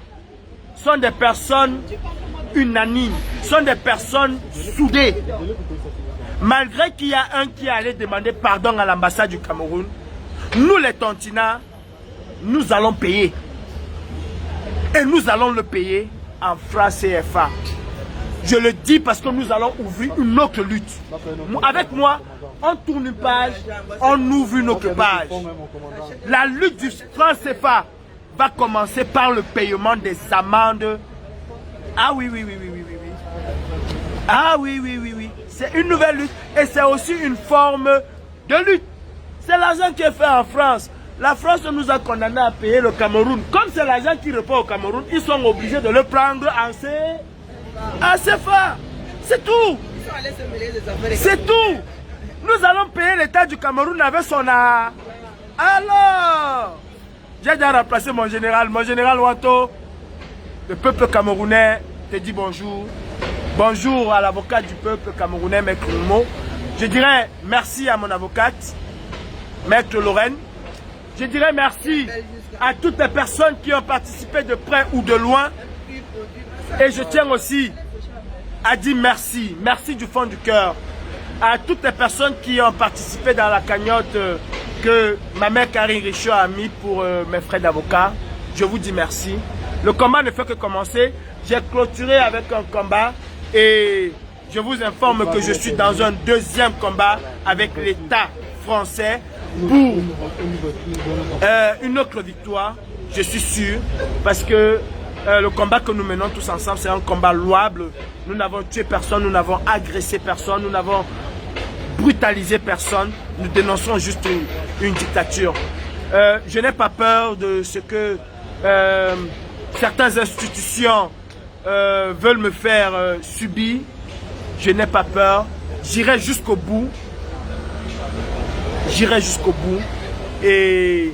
B: sont des personnes unanimes, sont des personnes soudées, malgré qu'il y a un qui allait demander pardon à l'ambassade du Cameroun, nous les tontinards, nous allons payer. Et nous allons le payer en francs CFA. Je le dis parce que nous allons ouvrir une autre lutte. Avec moi, on tourne une page, on ouvre une autre page. La lutte du franc CFA va commencer par le paiement des amendes. Ah oui, oui, oui, oui, oui, oui. Ah oui, oui, oui, oui. C'est une nouvelle lutte et c'est aussi une forme de lutte. C'est l'argent qui est fait en France. La France nous a condamnés à payer le Cameroun. Comme c'est l'argent qui repart au Cameroun, ils sont obligés de le prendre en CFA. C'est tout. C'est tout. Nous allons payer l'État du Cameroun avec son art. Alors, j'ai déjà remplacé mon général Wanto. Le peuple camerounais te dit bonjour. Bonjour à l'avocat du peuple camerounais, Maître Lumo. Je dirais merci à mon avocate, Maître Lorraine. Je dirais merci à toutes les personnes qui ont participé de près ou de loin. Et je tiens aussi à dire merci, merci du fond du cœur, à toutes les personnes qui ont participé dans la cagnotte que ma mère Karine Richaud a mis pour mes frais d'avocat. Je vous dis merci. Le combat ne fait que commencer. J'ai clôturé avec un combat et je vous informe que je suis dans un deuxième combat avec l'État français pour une autre victoire, je suis sûr, parce que le combat que nous menons tous ensemble, c'est un combat louable. Nous n'avons tué personne, nous n'avons agressé personne, nous n'avons brutalisé personne. Nous dénonçons juste une dictature. Je n'ai pas peur de ce que certaines institutions veulent me faire subir. Je n'ai pas peur. J'irai jusqu'au bout. J'irai jusqu'au bout. Et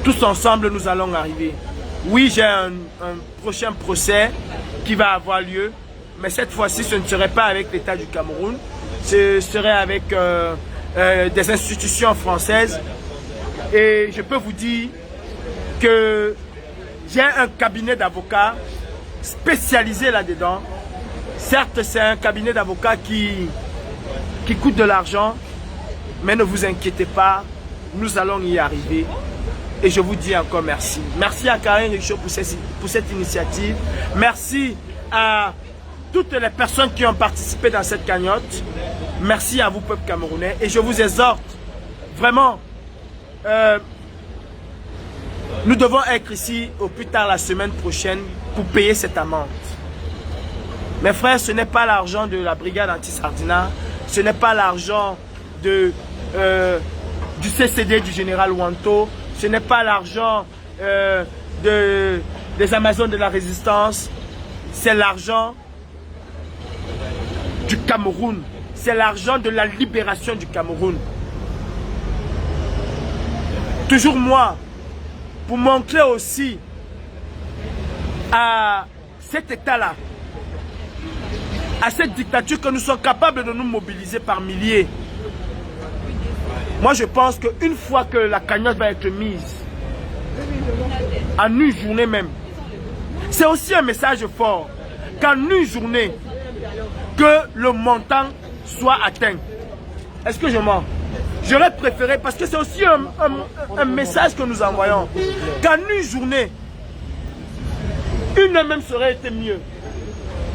B: tous ensemble, nous allons arriver. Oui, j'ai un prochain procès qui va avoir lieu. Mais cette fois-ci, ce ne serait pas avec l'État du Cameroun. Ce serait avec des institutions françaises. Et je peux vous dire que j'ai un cabinet d'avocats spécialisé là-dedans. Certes, c'est un cabinet d'avocats qui coûte de l'argent, mais ne vous inquiétez pas, nous allons y arriver. Et je vous dis encore merci. Merci à Karine Richaud pour cette initiative. Merci à toutes les personnes qui ont participé dans cette cagnotte. Merci à vous, peuple camerounais. Et je vous exhorte, vraiment, nous devons être ici au plus tard la semaine prochaine pour payer cette amende. Mes frères, ce n'est pas l'argent de la brigade anti-Sardina, ce n'est pas l'argent du CCD du général Wanto, ce n'est pas l'argent des Amazones de la Résistance, c'est l'argent du Cameroun, c'est l'argent de la libération du Cameroun. Toujours moi, pour montrer aussi à cet État-là, à cette dictature que nous sommes capables de nous mobiliser par milliers. Moi, je pense qu'une fois que la cagnotte va être mise, en une journée même, c'est aussi un message fort, qu'en une journée, que le montant soit atteint. Est-ce que je mens? J'aurais préféré, parce que c'est aussi un message que nous envoyons, qu'en une journée, une même serait été mieux.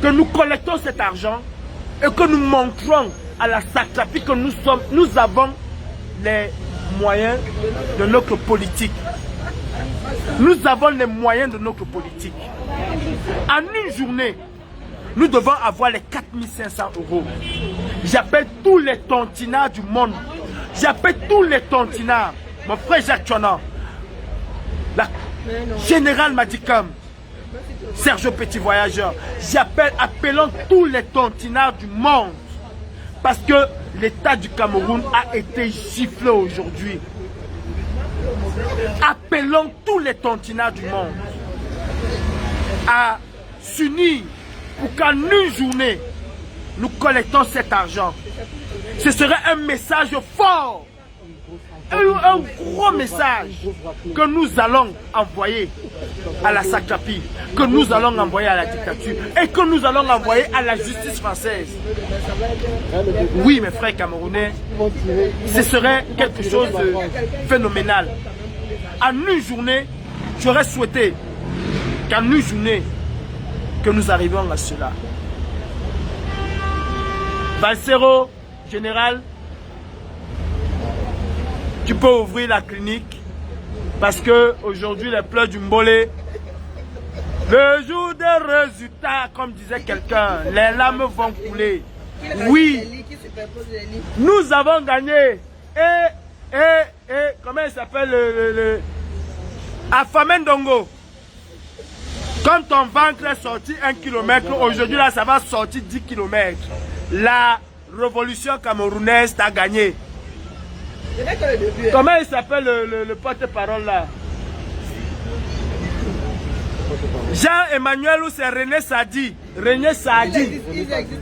B: Que nous collectons cet argent et que nous montrons à la satrapie que nous avons les moyens de notre politique. Nous avons les moyens de notre politique. En une journée, nous devons avoir les 4500 €. J'appelle tous les tontinards du monde. J'appelle tous les tontinards. Mon frère Jacques Tchouana, la général Madikam, Serge Petit Voyageur, appelons tous les tontinards du monde parce que l'État du Cameroun a été giflé aujourd'hui. Appelons tous les tontinards du monde à s'unir pour qu'en une journée, nous collectons cet argent. Ce serait un message fort, un gros message que nous allons envoyer à la satrapie, que nous allons envoyer à la dictature et que nous allons envoyer à la justice française. Oui, mes frères camerounais, ce serait quelque chose de phénoménal. En une journée, j'aurais souhaité qu'en une journée, que nous arrivions à cela. Valsero, général, tu peux ouvrir la clinique parce que aujourd'hui les pleurs du Mbolé, le jour des résultats, comme disait quelqu'un, les larmes vont couler. Oui, nous avons gagné. Et comment il s'appelle le Afamendongo. Quand ton ventre est sorti 1 km, aujourd'hui là ça va sortir 10 km. La révolution camerounaise t'a gagné. Comment il s'appelle le porte-parole là? Jean-Emmanuel ou c'est René Sadi? René Sadi.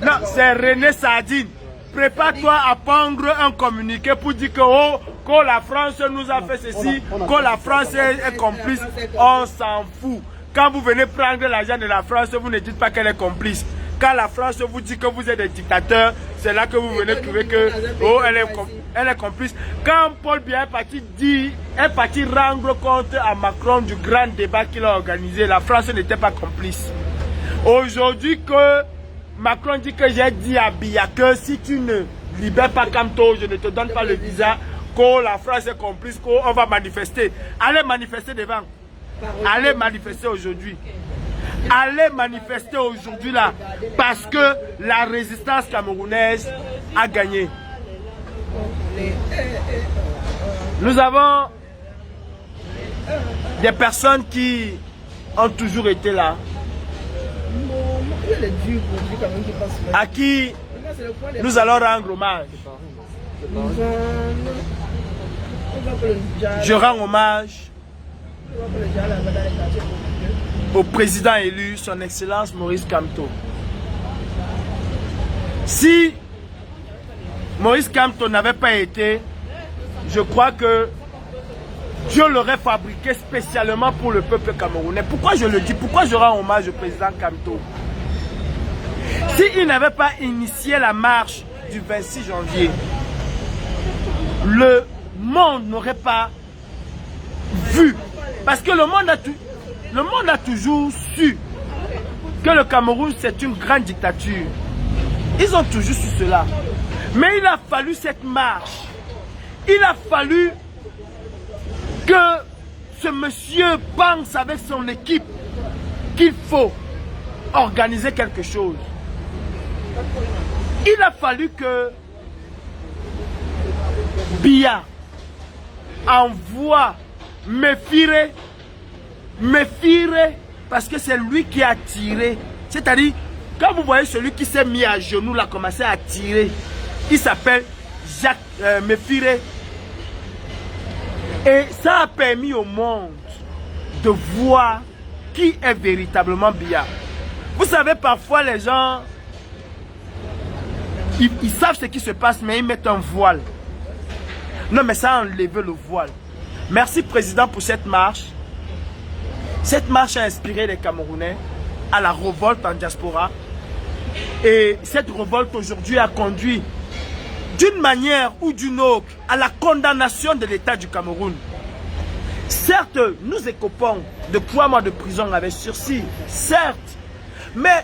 B: Non, c'est René Sadi. Prépare-toi à prendre un communiqué pour dire que, oh, que la France nous a fait ceci, que la France est complice. On s'en fout. Quand vous venez prendre l'argent de la France, vous ne dites pas qu'elle est complice. Quand la France vous dit que vous êtes des dictateurs, c'est là que vous venez trouver que, oh, elle est complice. Quand Paul Biya est parti rendre compte à Macron du grand débat qu'il a organisé, la France n'était pas complice. Aujourd'hui que Macron dit que j'ai dit à Biya que si tu ne libères pas Kamto, je ne te donne pas le visa, que la France est complice, qu'on va manifester. Allez manifester devant. Allez manifester aujourd'hui. Allez manifester aujourd'hui là. Parce que la résistance camerounaise a gagné. Nous avons des personnes qui ont toujours été là. À qui nous allons rendre hommage. Je rends hommage au président élu, son Excellence Maurice Kamto. Si Maurice Kamto n'avait pas été, je crois que Dieu l'aurait fabriqué spécialement pour le peuple camerounais. Pourquoi je le dis? Pourquoi je rends hommage au président Kamto? S'il n'avait pas initié la marche du 26 janvier, le monde n'aurait pas vu. Parce que le monde a toujours su que le Cameroun c'est une grande dictature. Ils ont toujours su cela. Mais il a fallu cette marche. Il a fallu que ce monsieur pense avec son équipe qu'il faut organiser quelque chose. Il a fallu que Biya envoie Méfiré, parce que c'est lui qui a tiré. C'est-à-dire, quand vous voyez celui qui s'est mis à genoux, là, commencé à tirer, il s'appelle Jacques Méfiré. Et ça a permis au monde de voir qui est véritablement Biya. Vous savez, parfois les gens, ils savent ce qui se passe, mais ils mettent un voile. Non, mais ça a enlevé le voile. Merci, Président, pour cette marche. Cette marche a inspiré les Camerounais à la révolte en diaspora. Et cette révolte aujourd'hui a conduit d'une manière ou d'une autre à la condamnation de l'État du Cameroun. Certes, nous écopons de 3 mois de prison avec sursis, certes, mais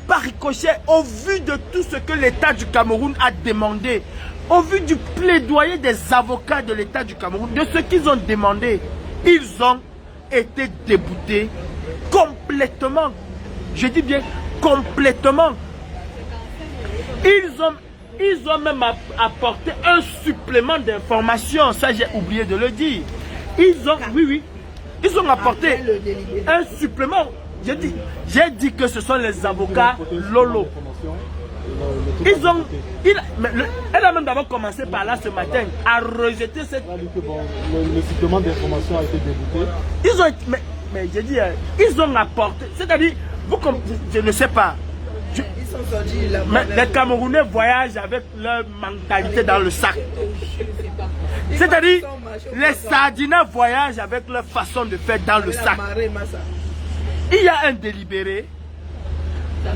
B: par ricochet, au vu de tout ce que l'État du Cameroun a demandé, au vu du plaidoyer des avocats de l'État du Cameroun, de ce qu'ils ont demandé, ils ont été déboutés complètement. Je dis bien complètement. Ils ont même apporté un supplément d'informations. Ça, j'ai oublié de le dire. Ils ont apporté un supplément. J'ai dit que ce sont les avocats Lolo. Elle a même d'abord commencé par là ce matin à rejeter cette...
C: Le supplément d'information a été débouté.
B: Mais j'ai dit, ils ont apporté, c'est-à-dire, je ne sais pas. Mais les Camerounais voyagent avec leur mentalité dans le sac. C'est-à-dire, les Sardinais voyagent avec leur façon de faire dans le sac. Il y a un délibéré.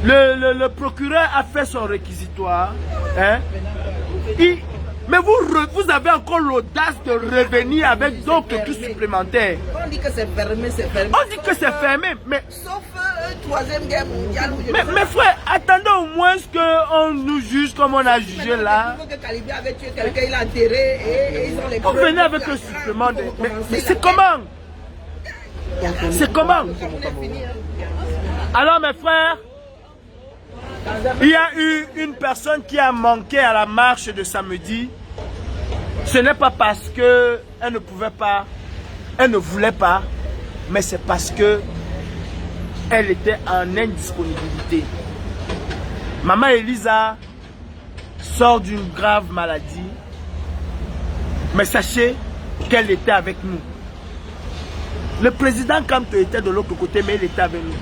B: Le procureur a fait son réquisitoire. Hein? Mais vous avez encore l'audace de revenir avec d'autres trucs supplémentaires.
A: On dit que c'est fermé, c'est fermé.
B: On dit que c'est fermé, mais...
A: Sauf troisième guerre mondiale.
B: Mais frère, attendons au moins qu'on nous juge comme on a jugé là.
A: Que Kalibé avait tué quelqu'un, il a enterré et ils ont les
B: On venait avec le supplément. Mais c'est comment? C'est comment? Alors mes frères, il y a eu une personne qui a manqué à la marche de samedi. Ce n'est pas parce qu'elle ne pouvait pas, elle ne voulait pas, mais c'est parce que elle était en indisponibilité. Maman Elisa sort d'une grave maladie, mais sachez qu'elle était avec nous. Le président Kamto était de l'autre côté, mais il était avec nous.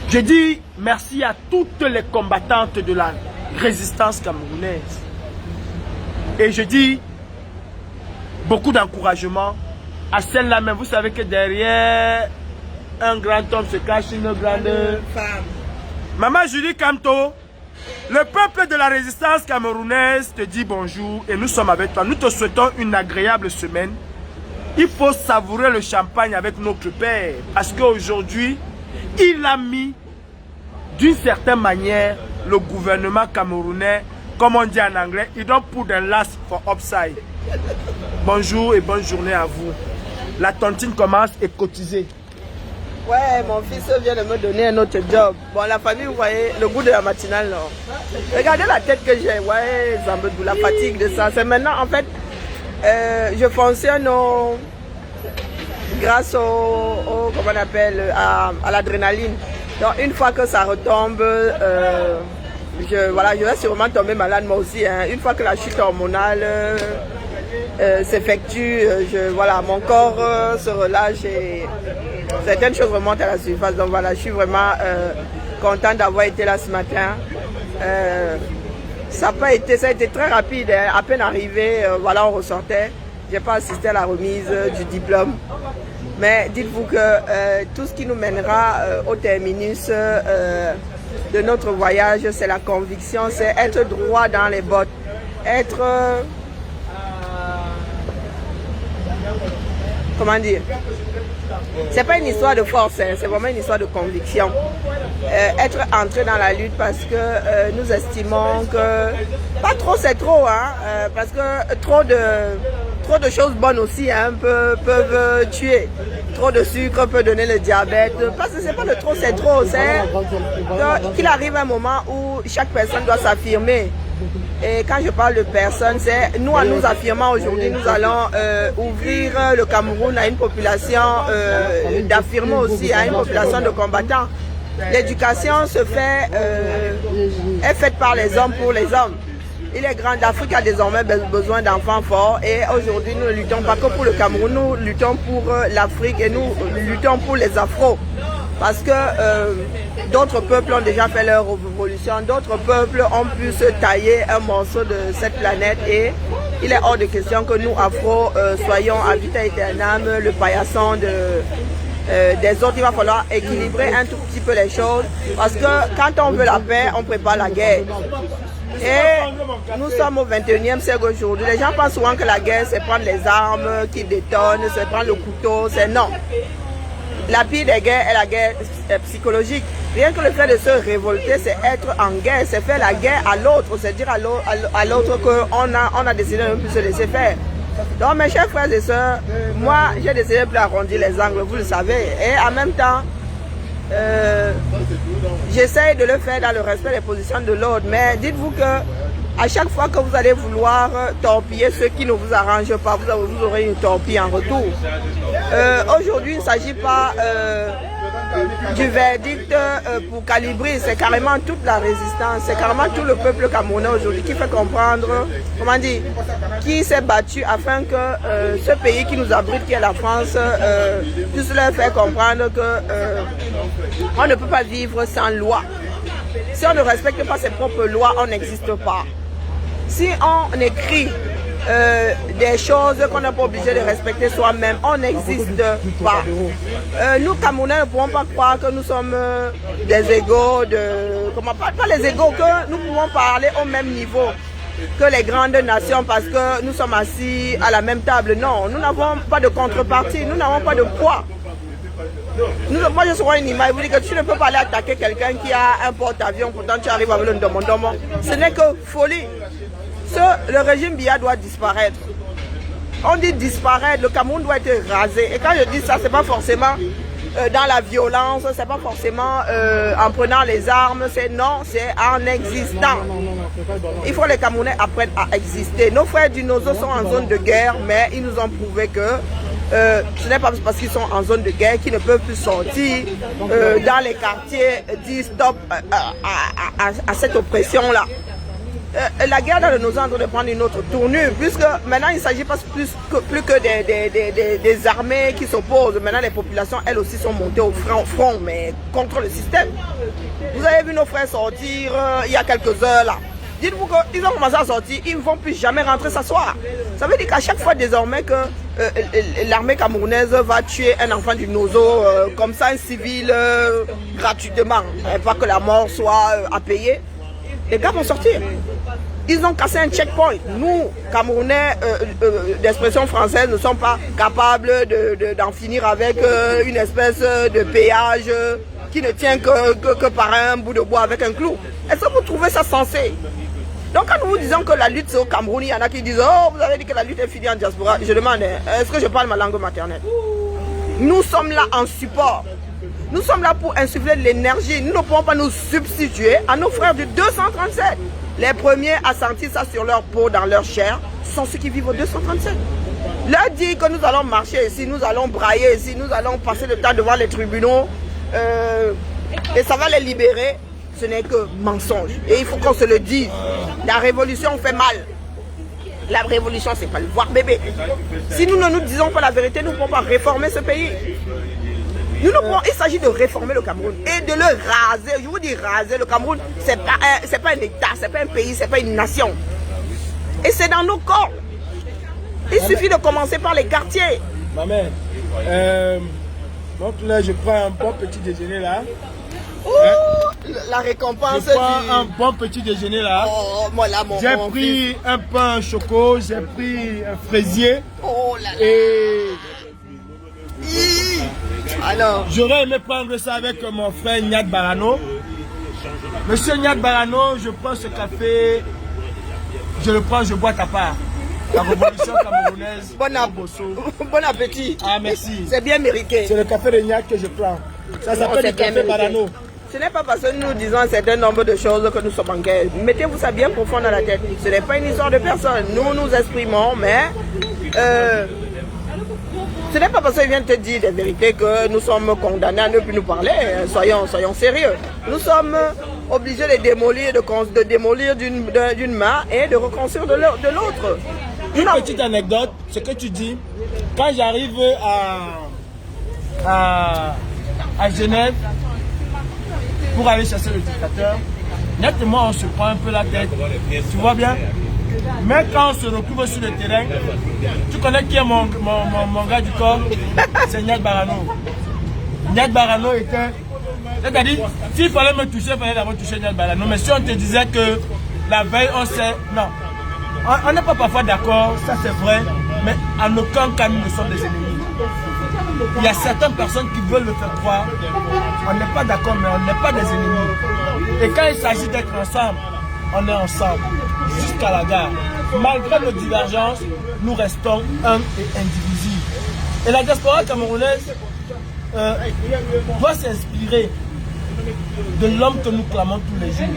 B: Je dis merci à toutes les combattantes de la résistance camerounaise. Et je dis beaucoup d'encouragement à celle-là même. Vous savez que derrière un grand homme se cache une grande
A: femme.
B: Maman Julie Kamto, le peuple de la résistance camerounaise te dit bonjour et nous sommes avec toi. Nous te souhaitons une agréable semaine. Il faut savourer le champagne avec notre père parce qu'aujourd'hui, il a mis d'une certaine manière le gouvernement camerounais, comme on dit en anglais, il don't put the last for upside. Bonjour et bonne journée à vous. La tontine commence et cotiser.
A: Ouais, mon fils vient de me donner un autre job. Bon, la famille, vous voyez, le goût de la matinale, non. Regardez la tête que j'ai, ouais, Zambedou, la fatigue de ça. C'est maintenant, en fait, je fonctionne grâce comment on appelle, à l'adrénaline. Donc, une fois que ça retombe, je vais sûrement tomber malade moi aussi. Hein. Une fois que la chute hormonale s'effectue, mon corps se relâche et certaines choses remontent à la surface. Donc voilà, je suis vraiment contente d'avoir été là ce matin. Ça a été très rapide, hein. À peine arrivé, on ressortait. J'ai pas assisté à la remise du diplôme. Mais dites-vous que tout ce qui nous mènera au terminus de notre voyage, c'est la conviction, c'est être droit dans les bottes, être... comment dire? C'est pas une histoire de force, hein, c'est vraiment une histoire de conviction. Être entré dans la lutte parce que nous estimons que... Pas trop c'est trop, hein, parce que trop de choses bonnes aussi hein, peuvent tuer. Trop de sucre peut donner le diabète. Parce que c'est pas le trop c'est trop, c'est qu'il arrive un moment où chaque personne doit s'affirmer. Et quand je parle de personnes, c'est nous en nous affirmant aujourd'hui, nous allons ouvrir le Cameroun à une population d'affirmer aussi, à une population de combattants. L'éducation se fait, est faite par les hommes pour les hommes. Il est grand, l'Afrique a désormais besoin d'enfants forts et aujourd'hui nous ne luttons pas que pour le Cameroun, nous luttons pour l'Afrique et nous luttons pour les Afros. Parce que d'autres peuples ont déjà fait leur révolution, d'autres peuples ont pu se tailler un morceau de cette planète et il est hors de question que nous, Afro, soyons à vita aeternam, le paillasson des autres. Il va falloir équilibrer un tout petit peu les choses parce que quand on veut la paix, on prépare la guerre. Et nous sommes au 21e siècle aujourd'hui. Les gens pensent souvent que la guerre, c'est prendre les armes qui détonnent, c'est prendre le couteau, c'est non. La pire des guerres est la guerre psychologique. Rien que le fait de se révolter, c'est être en guerre, c'est faire la guerre à l'autre, c'est dire à l'autre qu'on a décidé de ne plus se laisser faire. Donc mes chers frères et sœurs, moi j'ai décidé de plus arrondir les angles, vous le savez. Et en même temps, j'essaie de le faire dans le respect des positions de l'autre. Mais dites-vous que à chaque fois que vous allez vouloir torpiller ceux qui ne vous arrangent pas, vous aurez une torpille en retour. Aujourd'hui, il ne s'agit pas du verdict pour Calibri, c'est carrément toute la résistance, c'est carrément tout le peuple camerounais aujourd'hui qui fait comprendre, comment dire, qui s'est battu afin que ce pays qui nous abrite, qui est la France, puisse leur faire comprendre que on ne peut pas vivre sans loi. Si on ne respecte pas ses propres lois, on n'existe pas. Si on écrit des choses qu'on n'est pas obligé de respecter soi-même, on n'existe pas. Nous, Camerounais, ne pouvons pas croire que nous sommes des égaux, pas les égaux, que nous pouvons parler au même niveau que les grandes nations parce que nous sommes assis à la même table. Non, nous n'avons pas de contrepartie, nous n'avons pas de poids. Moi, je serai une image. Vous dites que tu ne peux pas aller attaquer quelqu'un qui a un porte-avions, pourtant tu arrives avec le ndomondomo. Ce n'est que folie. Le régime Biya doit disparaître. On dit disparaître, le Cameroun doit être rasé. Et quand je dis ça, c'est pas forcément dans la violence, c'est pas forcément en prenant les armes, c'est en existant. Il faut que les Camerounais apprennent à exister. Nos frères du Nozo sont en zone de guerre, mais ils nous ont prouvé que ce n'est pas parce qu'ils sont en zone de guerre qu'ils ne peuvent plus sortir dans les quartiers, dire stop à cette oppression-là. La guerre dans le Nozo est en train de prendre une autre tournure, puisque maintenant il ne s'agit pas plus que des armées qui s'opposent. Maintenant les populations, elles aussi, sont montées au front, mais contre le système. Vous avez vu nos frères sortir il y a quelques heures là. Dites-vous qu'ils ont commencé à sortir, ils ne vont plus jamais rentrer s'asseoir. Ça veut dire qu'à chaque fois désormais que l'armée camerounaise va tuer un enfant du Nozo, comme ça, un civil, gratuitement, et pas que la mort soit à payer, les gars vont sortir. Ils ont cassé un checkpoint. Nous, Camerounais d'expression française, ne sommes pas capables d'en finir avec une espèce de péage qui ne tient que par un bout de bois avec un clou. Est-ce que vous trouvez ça sensé? Donc quand nous vous disons que la lutte c'est au Cameroun, il y en a qui disent « Oh, vous avez dit que la lutte est finie en diaspora ». Je demande, est-ce que je parle ma langue maternelle? Nous sommes là en support. Nous sommes là pour insuffler de l'énergie. Nous ne pouvons pas nous substituer à nos frères du 237. Les premiers à sentir ça sur leur peau, dans leur chair, sont ceux qui vivent au 237. Leur dire que nous allons marcher ici, nous allons brailler ici, nous allons passer le temps devant les tribunaux et ça va les libérer, ce n'est que mensonge. Et il faut qu'on se le dise. La révolution fait mal. La révolution, c'est pas le voir bébé. Si nous ne nous disons pas la vérité, nous ne pouvons pas réformer ce pays. Nous ne pouvons, il s'agit de réformer le Cameroun et de le raser. Je vous dis raser, le Cameroun, c'est pas un État, c'est pas un pays, c'est pas une nation. Et c'est dans nos corps. Il suffit de commencer par les quartiers.
B: Ma mère, donc là, je prends un bon petit déjeuner là.
A: Ouh, la récompense.
B: Je prends un bon petit déjeuner là.
A: Oh, voilà mon
B: j'ai pris fils. Un pain choco, j'ai pris un fraisier.
A: Oh là là.
B: Et
A: alors,
B: j'aurais aimé prendre ça avec mon frère Nyad Barano. Monsieur Nyad Barano, je prends ce café, je le prends, je bois ta part. La révolution camerounaise.
A: Bon appétit.
B: Ah, merci.
A: C'est bien mérité.
B: C'est le café de Nyad que je prends. Ça s'appelle le café Barano.
A: Ce n'est pas parce que nous disons un certain nombre de choses que nous sommes en guerre. Mettez-vous ça bien profond dans la tête. Ce n'est pas une histoire de personne. Nous nous exprimons, mais ce n'est pas parce qu'ils viennent te dire des vérités que nous sommes condamnés à ne plus nous parler. Soyons sérieux. Nous sommes obligés de démolir, de démolir d'une main et de reconstruire de l'autre.
B: Une petite anecdote, ce que tu dis, quand j'arrive à Genève pour aller chasser le dictateur, Net et moi on se prend un peu la tête, tu vois bien. Mais quand on se retrouve sur le terrain, tu connais qui est mon gars du corps? C'est Nyad Barano. Nyad Barano était... C'est-à-dire, s'il fallait me toucher, il fallait d'abord toucher Nyad Barano. Mais si on te disait que la veille, on sait... Non. On n'est pas parfois d'accord, ça c'est vrai, mais en aucun cas nous ne sommes des ennemis. Il y a certaines personnes qui veulent le faire croire. On n'est pas d'accord, mais on n'est pas des ennemis. Et quand il s'agit d'être ensemble, on est ensemble, jusqu'à la gare. Malgré nos divergences, nous restons un et indivisibles. Et la diaspora camerounaise doit s'inspirer de l'homme que nous clamons tous les jours.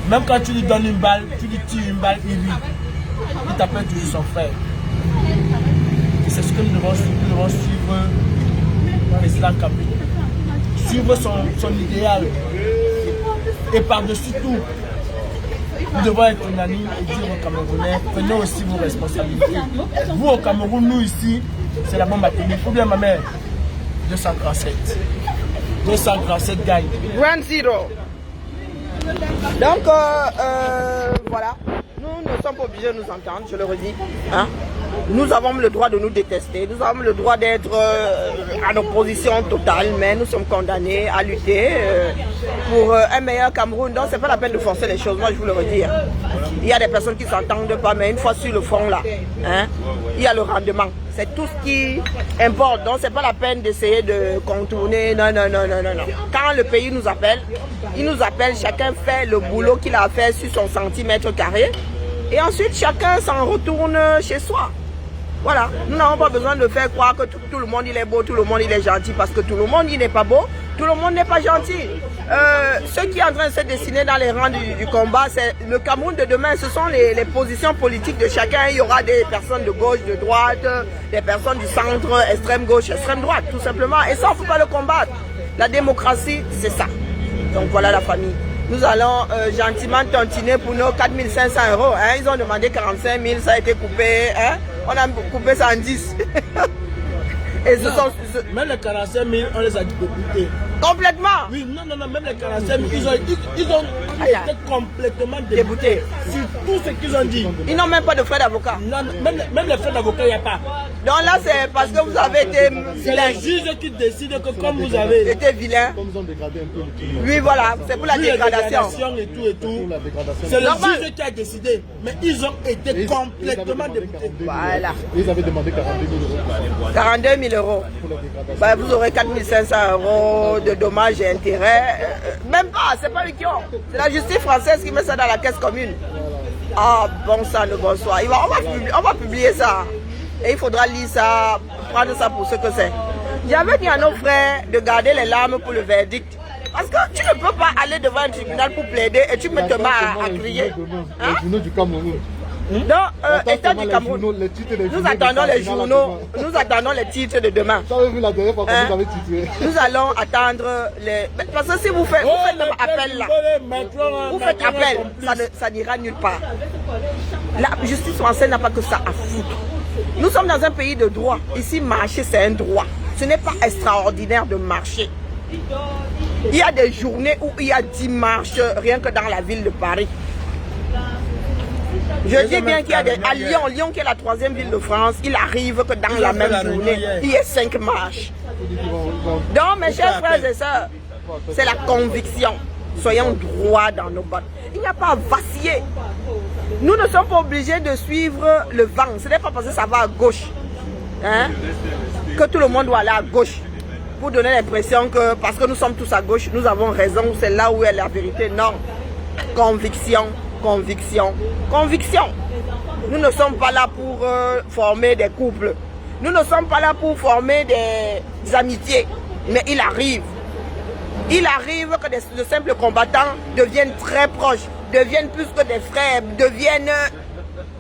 B: Même quand tu lui donnes une balle, tu lui tires une balle, il t'appelle toujours son frère. Et c'est ce que nous devons suivre dans l'islam camerounais. Suivre son idéal. Et par-dessus tout, nous devons être unanimes et dire aux Camerounais, prenez aussi vos responsabilités. Vous au Cameroun, nous ici, c'est la bombe atomique. Ou bien ma mère, 237. 237 gagne.
A: Grand Zero. Donc, voilà. Nous ne sommes pas obligés de nous entendre, je le redis. Hein? Nous avons le droit de nous détester, nous avons le droit d'être en opposition totale, mais nous sommes condamnés à lutter pour un meilleur Cameroun. Donc c'est pas la peine de forcer les choses, moi je vous le redis. Il y a des personnes qui ne s'entendent pas, mais une fois sur le front là, hein, il y a le rendement. C'est tout ce qui importe, donc c'est pas la peine d'essayer de contourner, non. Quand le pays nous appelle, il nous appelle, chacun fait le boulot qu'il a fait sur son centimètre carré, et ensuite chacun s'en retourne chez soi. Voilà, nous n'avons pas besoin de faire croire que tout le monde il est beau, tout le monde il est gentil, parce que tout le monde il n'est pas beau, tout le monde n'est pas gentil. Ce qui est en train de se dessiner dans les rangs du combat, c'est le Cameroun de demain, ce sont les positions politiques de chacun. Il y aura des personnes de gauche, de droite, des personnes du centre, extrême gauche, extrême droite, tout simplement. Et ça, il ne faut pas le combattre. La démocratie, c'est ça. Donc voilà la famille. Nous allons gentiment tontiner pour nos 4 500 €. Hein. Ils ont demandé 45 000, ça a été coupé. Hein. On a coupé ça en 10. Et ce sont,
B: même les 45 000, on les a dégoûtés.
A: Complètement.
B: Oui, non, même les 45 000, ils ont été complètement dégoûtés. Sur tout ce qu'ils ont dit.
A: Ils n'ont même pas de frais d'avocat.
B: Même les frais d'avocat, il n'y a pas.
A: Donc là, c'est parce que vous avez été
B: c'est
A: vilain.
B: les juges qui décident que comme vous avez
A: été vilain.
C: Comme ils ont dégradé un peu le climat.
A: Oui, voilà, c'est pour la dégradation.
B: Et tout.
C: Pour la dégradation.
B: C'est le juge qui a décidé. Mais ils ont été complètement dégoûtés.
A: Voilà.
C: Ils avaient demandé 42 000 €.
A: 42 000 €. Bah, vous aurez 4 500 € de dommages et intérêts. Même pas, c'est pas lui qui ont. C'est la justice française qui met ça dans la caisse commune. Ah, bon sang de bonsoir. On va publier ça. Et il faudra lire ça, prendre ça pour ce que c'est. J'avais dit à nos frères de garder les larmes pour le verdict. Parce que tu ne peux pas aller devant un tribunal pour plaider et tu me te mets à crier.
C: Les journaux du Cameroun.
A: Non, État du Cameroun. Nous attendons les journaux, nous attendons les titres de demain.
C: Vous avez vu la dernière fois que vous avez titré.
A: Nous allons attendre les... Parce que si vous faites même appel là, vous faites appel, ça n'ira nulle part. La justice française n'a pas que ça à foutre. Nous sommes dans un pays de droit. Ici, marcher, c'est un droit. Ce n'est pas extraordinaire de marcher. Il y a des journées où il y a 10 marches rien que dans la ville de Paris. Je dis bien qu'il y a des... À Lyon qui est la 3e ville de France, il arrive que dans la même journée, il y a 5 marches. Donc, mes chers frères et sœurs, c'est la conviction. Soyons droits dans nos bottes. Il n'y a pas à vaciller. Nous ne sommes pas obligés de suivre le vent. Ce n'est pas parce que ça va à gauche, hein, que tout le monde doit aller à gauche. Pour donner l'impression que parce que nous sommes tous à gauche, nous avons raison, c'est là où est la vérité. Non. Conviction, conviction, conviction. Nous ne sommes pas là pour former des couples. Nous ne sommes pas là pour former des amitiés. Mais il arrive que de simples combattants deviennent très proches, deviennent plus que des frères, deviennent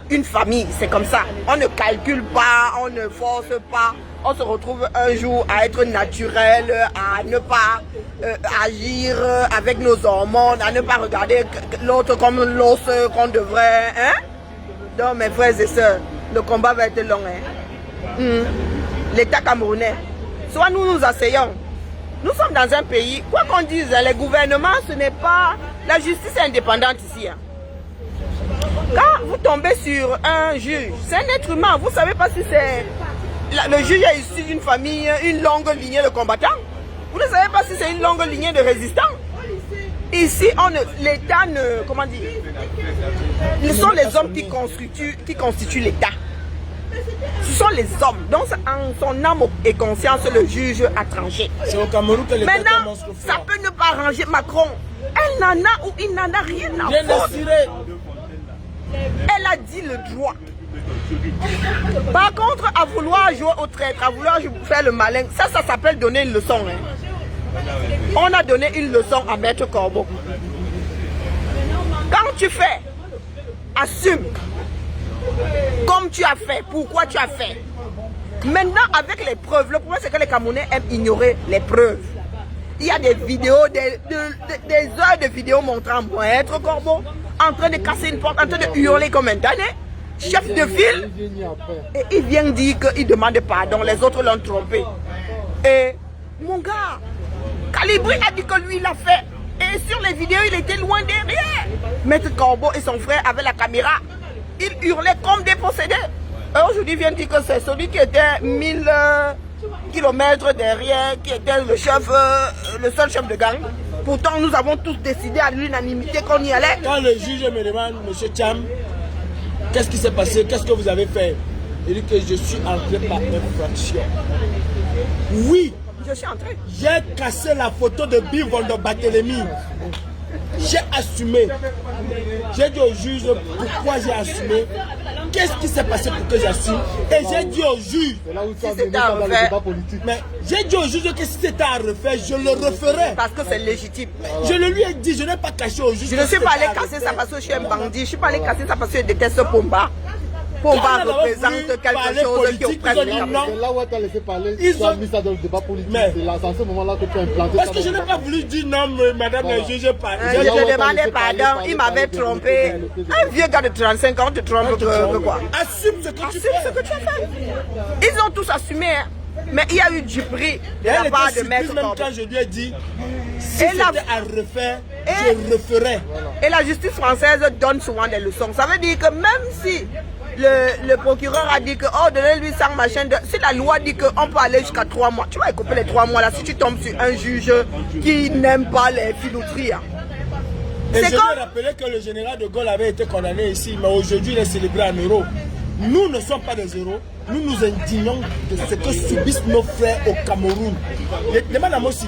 A: une famille. C'est comme ça. On ne calcule pas, on ne force pas. On se retrouve un jour à être naturel, à ne pas agir avec nos hormones, à ne pas regarder l'autre comme l'os qu'on devrait. Hein? Donc mes frères et sœurs, le combat va être long. Hein? L'État camerounais, soit nous nous asseyons. Nous sommes dans un pays, quoi qu'on dise, les gouvernements, ce n'est pas... La justice est indépendante ici. Hein. Quand vous tombez sur un juge, c'est un être humain. Vous ne savez pas si c'est... Le juge est issu d'une famille, une longue lignée de combattants. Vous ne savez pas si c'est une longue lignée de résistants. Ici, l'État ne... Comment dire? Ce sont les hommes qui constituent l'État. Ce sont les hommes. Donc, en son âme et conscience, le juge a tranché.
B: C'est au Cameroun que les
A: maintenant, ça peut ne pas arranger Macron. Elle n'en a ou il n'en a rien à foutre. Elle a dit le droit. Par contre, à vouloir jouer au traître, à vouloir faire le malin, ça s'appelle donner une leçon. Hein. On a donné une leçon à Maître Corbeau. Quand tu fais, assume. Comme tu as fait, pourquoi tu as fait. Maintenant, avec les preuves, le problème c'est que les Camerounais aiment ignorer les preuves. Il y a des vidéos, des heures de vidéos montrant Maître Corbeau en train de casser une porte, en train de hurler comme un damné, chef de file. Et il vient dire qu'il demande pardon, les autres l'ont trompé. Et mon gars, Calibri a dit que lui il l'a fait. Et sur les vidéos, il était loin derrière. Maître Corbeau et son frère avaient la caméra. Ils hurlaient comme des possédés. Aujourd'hui, vient dire que c'est celui qui était 1000 kilomètres derrière, qui était le chef, le seul chef de gang. Pourtant, nous avons tous décidé à l'unanimité qu'on y allait.
B: Quand le juge me demande, monsieur Cham, qu'est-ce qui s'est passé, qu'est-ce que vous avez fait? Il dit que je suis entré par infraction. Oui,
A: Je suis entré.
B: j'ai cassé la photo de Bivon de Barthélemy. J'ai assumé. J'ai dit au juge pourquoi j'ai assumé. Qu'est-ce qui s'est passé pour que j'assume? Et j'ai dit au juge.
C: C'est là où tu
A: Si
C: as mené
A: c'était
C: ça
A: à
C: dans le
A: refaire.
C: débat politique.
B: Mais j'ai dit au juge que si c'était à refaire, je le referais.
A: Parce que c'est légitime.
B: Je le lui ai dit, je n'ai pas caché au juge.
A: Je ne suis pas allé casser ça parce que je suis un bandit. Je ne suis pas allé casser ça parce que je déteste Pomba. Pomba représente quelque chose qui oppresse les Camerounais.
C: C'est là où tu as laissé parler.
B: Ils
C: Tu as
A: ont-
C: mis ça dans le débat politique.
B: Mais-
C: C'est là, c'est à ce moment-là que tu as implanté
B: Parce
C: ça
B: que je
C: dans
B: n'ai
C: le
B: pas
C: débat.
B: voulu dire non, madame
C: Voilà.
B: la juge, pas.
A: Je te demandais pardon, il m'avait trompé. Un vieux gars de 35 ans, on te trompe que quoi?
B: Assume ce que tu
A: Assume
B: fais.
A: ce que tu as fait. Ils ont tous assumé, hein. Mais il y a eu du prix de
B: Et elle
A: la part
B: était
A: de Maître
B: surprise même
A: Corbeau.
B: quand je lui ai dit, si
A: Et
B: c'était
A: la-
B: à refaire,
A: Et-
B: je referais.
A: Et la justice française donne souvent des leçons. Ça veut dire que même si le procureur a dit que, oh, donnez-lui 100 machins, si la loi dit qu'on peut aller jusqu'à 3 mois, tu vas écouper les 3 mois là si tu tombes sur un juge qui n'aime pas les filouteries. Hein.
B: Et je
A: C'est
B: lui
A: comme-
B: ai rappelé que le général de Gaulle avait été condamné ici, mais aujourd'hui il est célébré en héros. Nous ne sommes pas des héros, nous nous indignons de ce que subissent nos frères au Cameroun. Demande à moi aussi,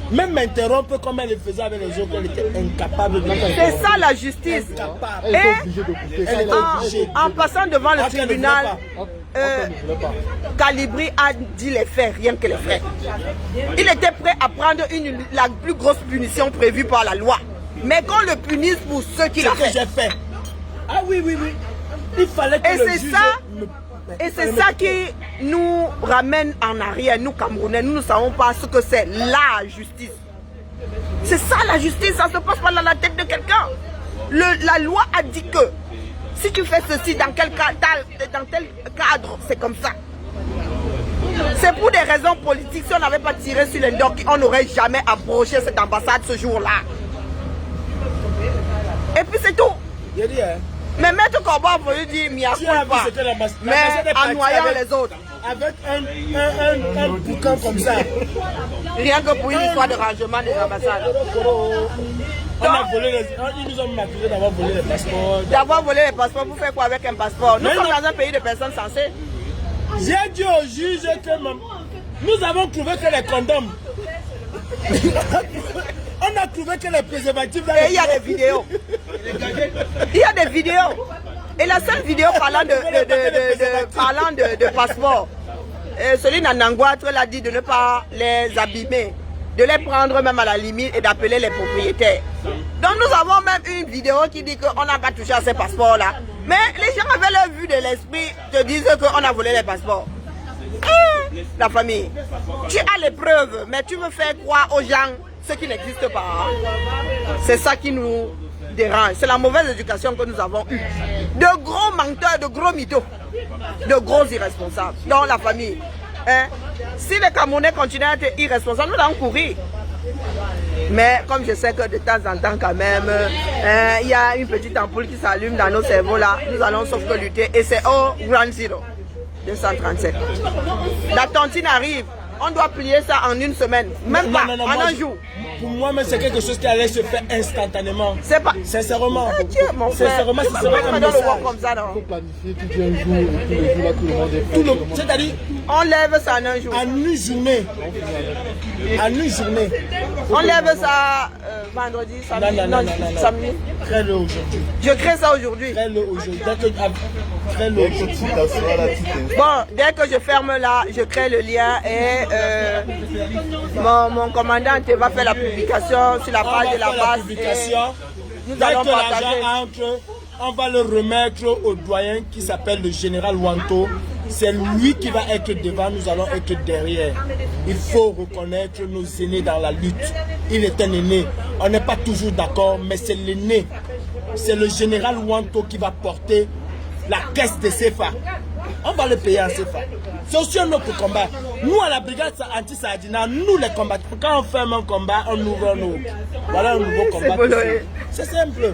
B: même m'interrompre comme elle le faisait avec les autres, elle était incapable de le
A: C'est
B: faire.
A: ça la justice.
B: Incapable.
C: Elle était
A: Et-
C: obligée de couper.
B: Elle était obligée.
A: En passant devant le
B: Ah, qu'elle ne
A: tribunal,
B: voulait
C: Elle ne voulait pas.
A: Calibri a dit les faits, rien que les faits. Il était prêt à prendre la plus grosse punition prévue par la loi. Mais qu'on le punisse pour ce qu'il a
B: Ce que
A: fait.
B: j'ai fait. Ah oui, oui, oui. Il fallait que
A: Et
B: le
A: c'est
B: juge
A: ça,
B: me-
A: et c'est ça qui nous ramène en arrière, nous Camerounais. Nous ne savons pas ce que c'est la justice. C'est ça la justice, ça ne se passe pas dans la tête de quelqu'un. La loi a dit que si tu fais ceci dans tel cadre, c'est comme ça. C'est pour des raisons politiques. Si on n'avait pas tiré sur les docs, on n'aurait jamais approché cette ambassade ce jour-là. Et puis c'est tout.
B: J'ai dit, hein.
A: Mais Maître Corbeau a voulu dire Mia
B: Tu as vu
A: culpa.
B: ce que l'ambassade
A: Mais
B: est
A: en
B: partie
A: noyant
B: avec-
A: les autres.
B: Avec un boucan comme ça.
A: Rien que pour une histoire de rangement des ambassades.
B: On a volé les... Ils nous ont accusé d'avoir volé les passeports.
A: D'avoir volé les passeports, vous faites quoi avec un passeport? Nous
B: Mais
A: sommes
B: non.
A: dans un pays de personnes censées.
B: J'ai dit au juge que nous avons trouvé que les condoms. On a trouvé que les préservatifs dans
A: Et
B: les...
A: il y a des vidéos. Il y a des vidéos. Et la seule vidéo parlant de passeport, celui d'Anangouatre l'a dit de ne pas les abîmer, de les prendre même à la limite et d'appeler les propriétaires. Donc nous avons même une vidéo qui dit qu'on n'a pas touché à ces passeports-là. Mais les gens avec leur vue de l'esprit te disent qu'on a volé les passeports. La famille, tu as les preuves, mais tu veux faire croire aux gens ce qui n'existe pas. C'est ça qui nous dérange. C'est la mauvaise éducation que nous avons eue. De gros menteurs, de gros mythos, de gros irresponsables dans la famille. Hein? Si les Camerounais continuent à être irresponsables, nous allons courir. Mais comme je sais que de temps en temps quand même, il y a une petite ampoule qui s'allume dans nos cerveaux là, nous allons sauf que lutter. Et c'est au Grand Zero 237. La tontine arrive. On doit plier ça en une semaine. Même pas, en
B: moi,
A: un jour.
B: Pour moi, c'est quelque chose qui allait se faire instantanément.
A: C'est pas...
B: Sincèrement.
A: Ah, Dieu, mon frère.
B: Sincèrement,
A: Tu
B: ce
A: peux
B: serait
A: pas
B: un
A: me donner le voir
B: message.
A: comme ça,
C: Il faut
A: non?
C: planifier, tu dis un jour, et tous les jours, là, tout le monde est prêt.
B: C'est-à-dire,
A: On lève ça en un jour.
B: en une journée. En une journée.
A: On lève ça vendredi, samedi.
B: Non.
A: Samedi.
B: Crée-le aujourd'hui.
A: Je crée ça aujourd'hui.
B: Crée-le aujourd'hui. Crée-le aujourd'hui.
A: Bon, dès que je ferme là, je crée le lien et mon commandant va faire la publication sur la page de la base. Nous
B: Dès
A: allons
B: que
A: partager.
B: l'argent entre, on va le remettre au doyen qui s'appelle le général Wanto. C'est lui qui va être devant, nous allons être derrière. Il faut reconnaître nos aînés dans la lutte. Il est un aîné. On n'est pas toujours d'accord, mais c'est l'aîné. C'est le général Wanto qui va porter la caisse de CFA. On va le payer en CFA. C'est aussi un autre combat. Nous, à la brigade anti-Sardina, nous les combattants, quand on ferme un combat, on ouvre un autre. Voilà un nouveau combat.
A: Bolloré.
B: C'est simple.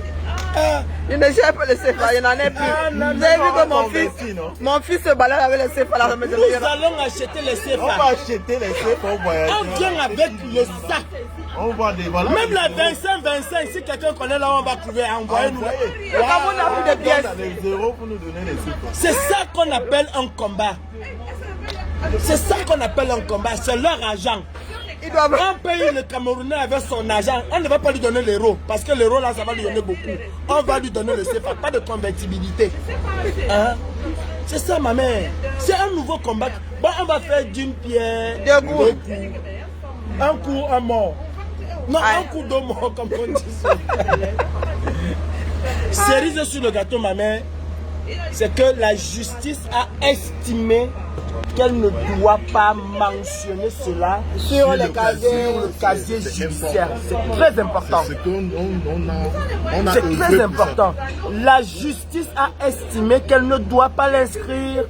A: Il ne gère pas le CFA, il n'en est plus. Vous avez vu que mon fils se balade avec le CFA à la maison.
B: Nous allons acheter les CFA.
D: On va acheter les CFA au voyage.
B: On vient avec le sac.
D: On va des voilà.
B: Même la 25, si quelqu'un connaît là, on va trouver, envoyer-nous.
A: Le Cameroun a plus de pièces.
D: Les euros pour nous donner les CFA.
B: C'est ça qu'on appelle un combat. C'est ça qu'on appelle un combat. C'est leur argent.
A: Ils doivent...
B: Un pays, le Camerounais, avec son argent, on ne va pas lui donner l'euro. Parce que l'euro, là, ça va lui donner beaucoup. On va lui donner le CFA. Pas de convertibilité. Hein? C'est ça, ma mère. C'est un nouveau combat. Bon, on va faire d'une pierre
A: deux coups.
B: Un coup, un mort. Non, un coup, deux morts, comme on dit. Cerise sur le gâteau, ma mère, c'est que la justice a estimé qu'elle ne doit pas mentionner cela sur le casier judiciaire. C'est très important. C'est très important. La justice a estimé qu'elle ne doit pas l'inscrire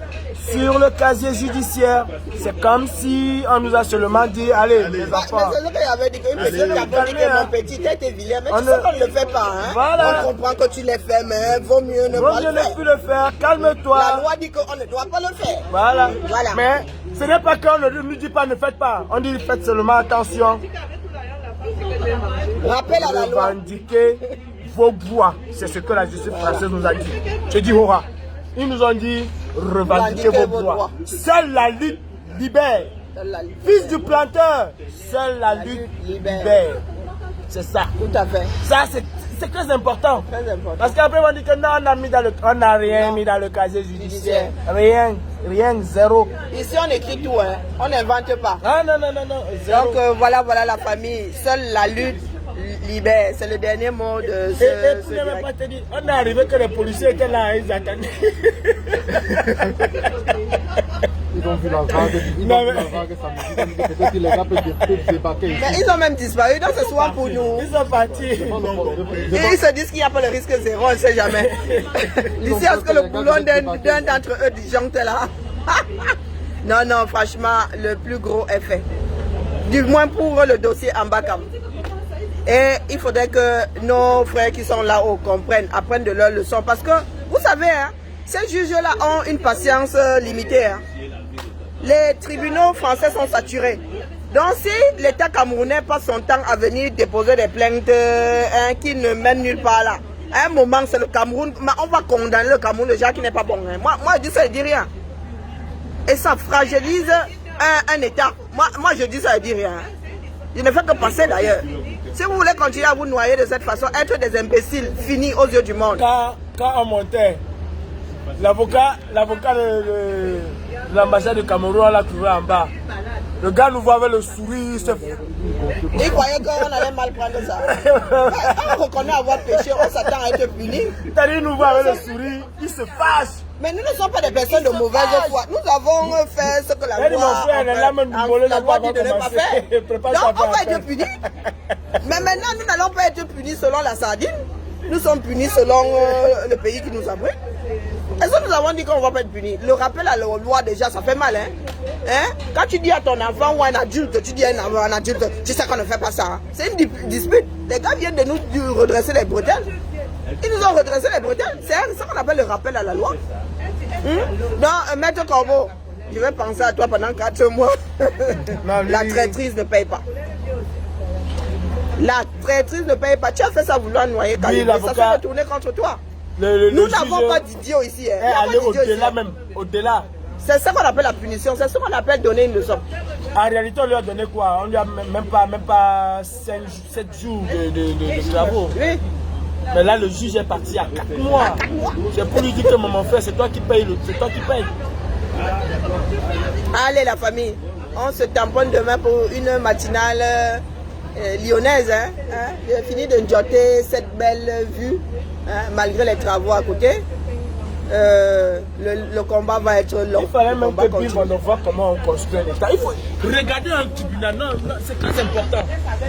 B: sur le casier judiciaire. C'est comme si on nous a seulement dit, allez, les enfants.
A: C'est ce qu'il avait dit, qu'une personne qui a dit que mon petit tête est vilain, mais tu sais qu'on ne le fait pas. Hein?
B: Voilà.
A: On comprend que tu l'as fait, mais vaut mieux ne pas le faire.
B: Plus le faire. Calme-toi.
A: La loi dit qu'on ne doit pas le faire.
B: Voilà.
A: Voilà.
B: Mais ce n'est pas qu'on ne nous dit pas ne faites pas. On dit faites seulement attention.
A: Rappel à la loi.
B: Revendiquez vos droits. C'est ce que la justice française nous a dit. Je dis hurrah. Ils nous ont dit revendiquez vos droits. Seule la lutte libère. Fils du planteur, seule la lutte libère. C'est ça.
A: Tout à fait.
B: Ça, c'est très important.
A: Très important.
B: Parce qu'après, on dit que non, on n'a rien mis dans le casier judiciaire. Rien, zéro.
A: Ici, on écrit tout, hein. On n'invente pas.
B: Ah non, zéro.
A: Donc, voilà la famille. Seule la lutte libère. C'est le dernier mot de ce.
B: Et tu n'avais pas te dire, on est arrivé que les policiers étaient là, ils attendaient.
C: Ils ont vu la vague, samedi, peut-être que les gars peuvent débarquer ici.
A: Mais ils ont même disparu, donc ce soir pour nous.
B: Ils sont partis.
A: Et ils se disent qu'il n'y a pas le risque zéro, on ne sait jamais. D'ici à ce que le boulon d'un d'entre eux disjoncte là. Non, franchement, le plus gros est fait. Du moins pour le dossier Ambakam. Et il faudrait que nos frères qui sont là-haut comprennent, apprennent de leurs leçons. Parce que, vous savez, hein, ces juges-là ont une patience limitée. Hein. Les tribunaux français sont saturés. Donc si l'État camerounais passe son temps à venir déposer des plaintes qui ne mènent nulle part là, à un moment c'est le Cameroun, on va condamner le Cameroun, le genre qui n'est pas bon. Hein. Moi je dis ça, je dis rien. Et ça fragilise un État. Moi je dis ça, je dis rien. Je ne fais que passer d'ailleurs. Si vous voulez continuer à vous noyer de cette façon, être des imbéciles finis aux yeux du monde.
B: Quand on montait, l'avocat de l'ambassade du Cameroun, on l'a trouvé en bas. Le gars nous voit avec le sourire,
A: il croyait qu'on allait mal prendre ça. Quand on reconnaît avoir péché, on s'attend à être puni.
B: Il nous voit avec le sourire, il se fâche.
A: Mais nous ne sommes pas des personnes de mauvaise foi. Nous avons fait ce que la loi dit de ne pas faire. Donc on va être punis. Mais maintenant, nous n'allons pas être punis selon la sardine. Nous sommes punis selon le pays qui nous abrite. Est-ce que nous avons dit qu'on ne va pas être punis? Le rappel à la loi déjà, ça fait mal. Hein? Quand tu dis à ton enfant ou à un adulte, tu dis à un adulte, tu sais qu'on ne fait pas ça. Hein? C'est une dispute. Les gars viennent de nous redresser les bretelles. Ils nous ont redressé les bretelles. C'est ça qu'on appelle le rappel à la loi. Donc, Maître Corbeau, je vais penser à toi pendant 4 mois. La traîtrise ne paye pas. La traîtrise ne paye pas. Tu as fait ça vouloir noyer Kalibé. Ça s'est retourné contre toi. Nous n'avons pas d'idiots ici.
B: Aller au-delà même. Au-delà.
A: C'est ça qu'on appelle la punition. C'est ce qu'on appelle donner une leçon.
B: En réalité, on lui a donné quoi? On lui a même pas 7 jours de travaux.
A: Oui.
B: Mais là, le juge est parti à 4 mois. C'est pour lui dire que mon frère, c'est toi qui payes. C'est toi qui payes.
A: Allez, la famille. On se tamponne demain pour une matinale lyonnaise. J'ai fini de jotter cette belle vue, malgré les travaux à côté. Le combat va être long.
B: Il fallait même que Bill, on voit comment on construit l'État. Il faut regarder un tribunal. Non, c'est très important.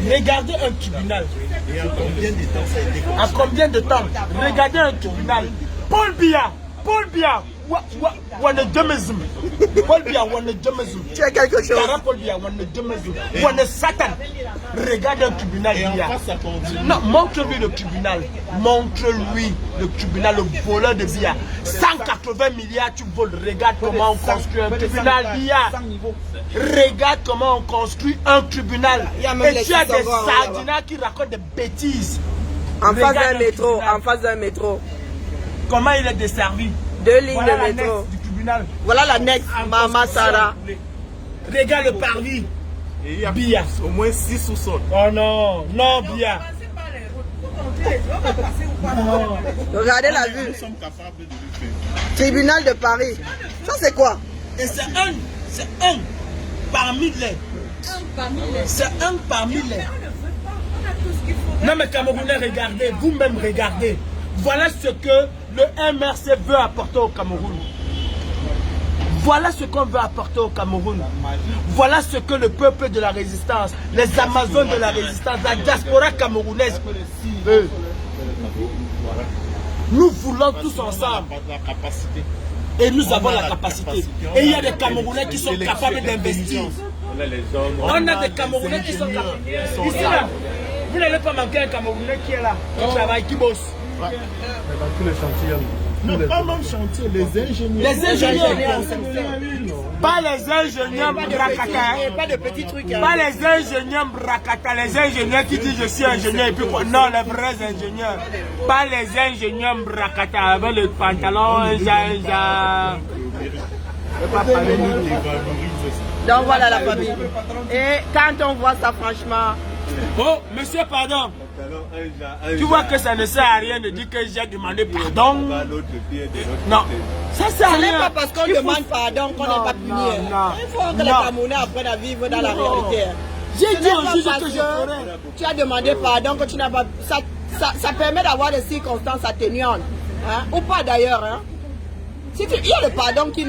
B: Regardez un tribunal.
D: Et à combien de temps ça a été construit?
B: À combien de temps? Regardez un tribunal. Paul Biya,
A: Tu as quelque chose.
B: Satan. Regarde un tribunal
D: Et en
B: billard.
D: face, ça continue.
B: Non, montre-lui le tribunal. Montre-lui le tribunal, le voleur de billard. 180 milliards, tu voles. Regarde comment on construit un tribunal billard. Regarde comment on construit un tribunal.
A: Il y a même
B: Et
A: les
B: tu as des
A: Sisogos,
B: sardinats qui racontent des bêtises.
A: En face
B: Regarde
A: d'un
B: un
A: métro,
B: tribunal.
A: en face d'un métro.
B: Comment il est desservi.
A: 2 lignes
B: Voilà
A: de
B: l'annexe
A: métro.
B: du tribunal.
A: Voilà l'annexe, Mama Sarah.
B: Regarde le parvis.
D: Et il y a
B: Billard.
D: au moins 6 sous-sols.
B: Oh non, non, billard.
A: Regardez la
D: Nous
A: vue.
D: sommes capables de le faire.
A: Tribunal de Paris. Ça c'est quoi?
B: Et c'est un parmi les. C'est un parmi les. Non mais Camerounais, regardez, vous-même regardez. Voilà ce que le MRC veut apporter au Cameroun. Voilà ce qu'on veut apporter au Cameroun. Voilà ce que le peuple de la résistance, les Amazones de la résistance, la diaspora camerounaise veut. Nous voulons tous ensemble.
D: La capacité.
B: Et nous avons la capacité. Et il y a des Camerounais qui sont capables d'investir. On a des Camerounais qui sont capables. Ici là, vous n'allez pas manquer un Camerounais qui est là, qui travaille, qui bosse.
C: Dans tous les chantiers.
D: Non, pas même chantier, les ingénieurs.
B: Les ingénieurs. Pas les ingénieurs
A: Et
B: Brakata.
A: pas de petits trucs. Hein.
B: Pas les ingénieurs Brakata. Les ingénieurs qui disent je suis ingénieur et puis quoi. Non, les vrais ingénieurs. Pas les ingénieurs Brakata avec le pantalon.
A: Donc voilà la famille. Et quand on voit ça franchement,
B: Oh, monsieur, pardon. Tu vois que ça ne sert à rien de dire que j'ai demandé pardon. Non, ça sert à
A: ce n'est
B: rien.
A: pas parce qu'on demande pardon qu'on n'est pas puni. Hein. Il faut que les Camerounais apprennent à vivre dans la réalité. Hein.
B: J'ai
A: Ce
B: dit
A: n'est
B: au
A: pas
B: juge
A: parce
B: que je ferai.
A: tu as demandé pardon que tu n'as pas... Ça permet d'avoir des circonstances atténuantes. Hein? Ou pas d'ailleurs. Hein? Il y a des pardons qui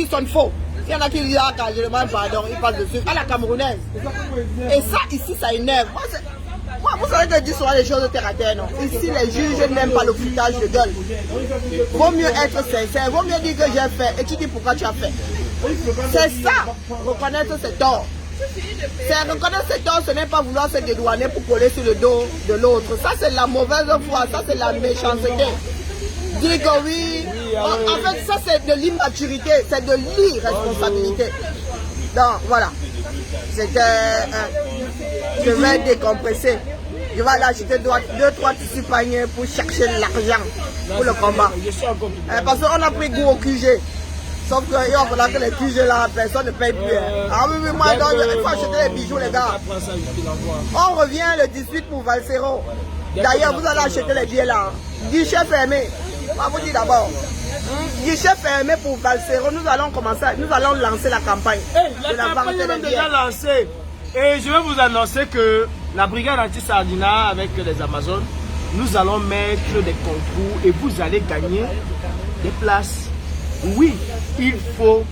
A: sont faux. Il y en a qui disent, ah, quand je demande pardon, ils passent dessus. À la camerounaise. Et ça, ici, ça énerve. Moi, vous savez que je dis souvent les choses de terre à terre, non? Ici, les juges n'aiment pas le foutage de gueule. Vaut mieux être sincère. Vaut mieux dire que j'ai fait. Et tu dis pourquoi tu as fait. C'est ça, reconnaître ses torts. C'est reconnaître ses torts, ce n'est pas vouloir se dédouaner pour coller sur le dos de l'autre. Ça, c'est la mauvaise foi. Ça, c'est la méchanceté. Dire que oui, en fait, ça c'est de l'immaturité, c'est de l'irresponsabilité. Donc voilà, c'était je vais décompresser. Je vais aller acheter 2-3 tissus paniers pour chercher l'argent pour le combat. Parce qu'on a pris goût au QG. Sauf qu'il va falloir que les QG là, personne ne paye plus. Ah oui, moi, donc, il faut acheter les bijoux, les gars. On revient le 18 pour Valsero. D'ailleurs, vous allez acheter les billets là. Guichet fermé. On va vous dire d'abord. Guichet fermé pour Valsero. Nous allons lancer la campagne.
B: La campagne est déjà lancée. Et je vais vous annoncer que la brigade anti-Sardina avec les Amazones, nous allons mettre des concours et vous allez gagner des places. Oui, il faut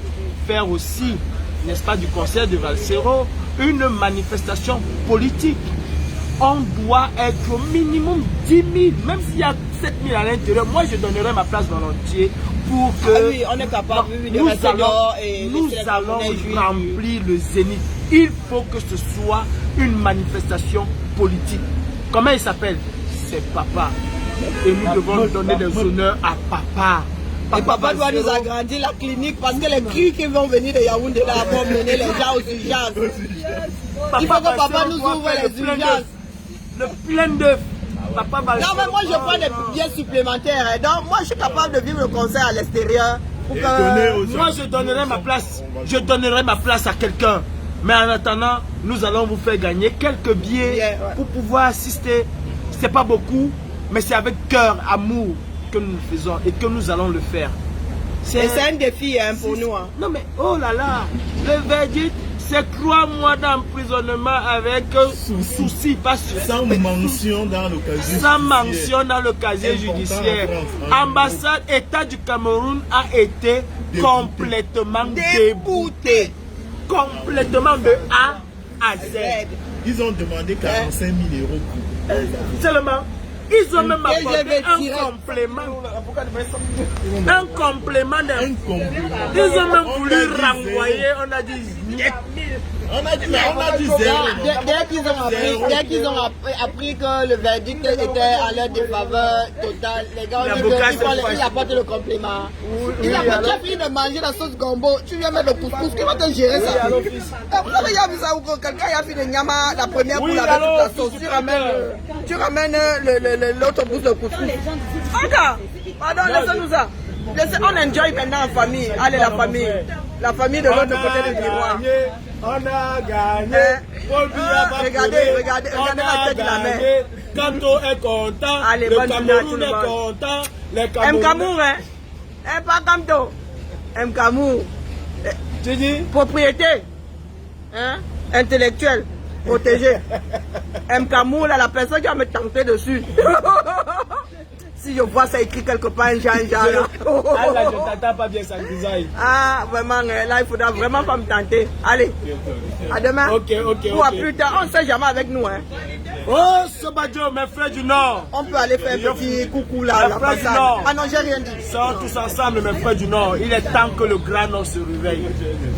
B: faire aussi, n'est-ce pas, du concert de Valsero, une manifestation politique. On doit être au minimum 10 000, même s'il y a 7 000 à l'intérieur. Moi, je donnerai ma place volontiers pour que
A: ah oui, on est capable de rester dehors et
B: nous allons remplir le zénith. Il faut que ce soit une manifestation politique. Comment il s'appelle? C'est Papa. Et nous devons donner des honneurs à Papa.
A: Et Papa doit nous agrandir la clinique parce que les cris qui vont venir de Yaoundé là vont mener les gens aux urgences. Il faut que Papa nous ouvre les urgences.
B: Le plein d'œufs. Papa va.
A: Non, mais moi je prends des billets supplémentaires. Hein. Donc moi je suis capable de vivre le concert à l'extérieur.
B: Moi je donnerai ma place. Je donnerai ma place à quelqu'un. Mais en attendant, nous allons vous faire gagner quelques billets pour pouvoir assister. C'est pas beaucoup, mais c'est avec cœur, amour que nous le faisons et que nous allons le faire.
A: C'est un défi hein, pour nous. Hein.
B: Non mais oh là là, le verdict, c'est 3 mois d'emprisonnement avec souci, pas
D: sans mention dans le casier judiciaire.
B: Sans mention dans le casier judiciaire. Ambassade État du Cameroun a été complètement déboutée. Complètement de A à Z.
D: Ils ont demandé 45 000 € pour.
B: Seulement. Ils ont même apporté un complément. Un complément. Ils ont même voulu renvoyer. On a dit
D: On a dit zéro.
A: Dès qu'ils ont appris que le verdict était à leur défaveur totale, les gars ont dit qu'ils apportent le complément. Il a pas fini de manger la sauce gombo. Tu viens mettre le couscous. Qui va te gérer ça? Vous avez vu ça ou quelqu'un a fait de nyama la première boule avec toute la sauce. Tu ramènes l'autre bout de couscous. Encore. Pardon, laissez-nous ça. On enjoy maintenant en famille. Allez, la famille. La famille de l'autre côté du miroir.
B: On a gagné.
A: Regardez la tête de la mère.
B: Kanto est content.
A: Allez,
B: le
A: bonne
B: Cameroun est content. Les
A: Cameroun, hein? Pas Kamto. Cameroun.
B: Tu dis?
A: Propriété. Hein? Intellectuelle. Protégée. Cameroun, là, la personne qui va me tenter dessus. Si je vois ça écrit quelque part, un genre là.
B: Ah là, je t'attends pas bien ça design.
A: Ah, vraiment, là, il faudra vraiment pas me tenter. Allez, à demain.
B: Ok.
A: Ou à plus tard, on ne sait jamais avec nous. Hein.
B: Oh, Sobadjo, mes frères du Nord.
A: On peut aller faire un petit coucou là, la
B: frères du Nord.
A: Ah non, j'ai rien dit.
B: Sors tous ensemble, mes frères du Nord. Il est temps que le Grand Nord se réveille.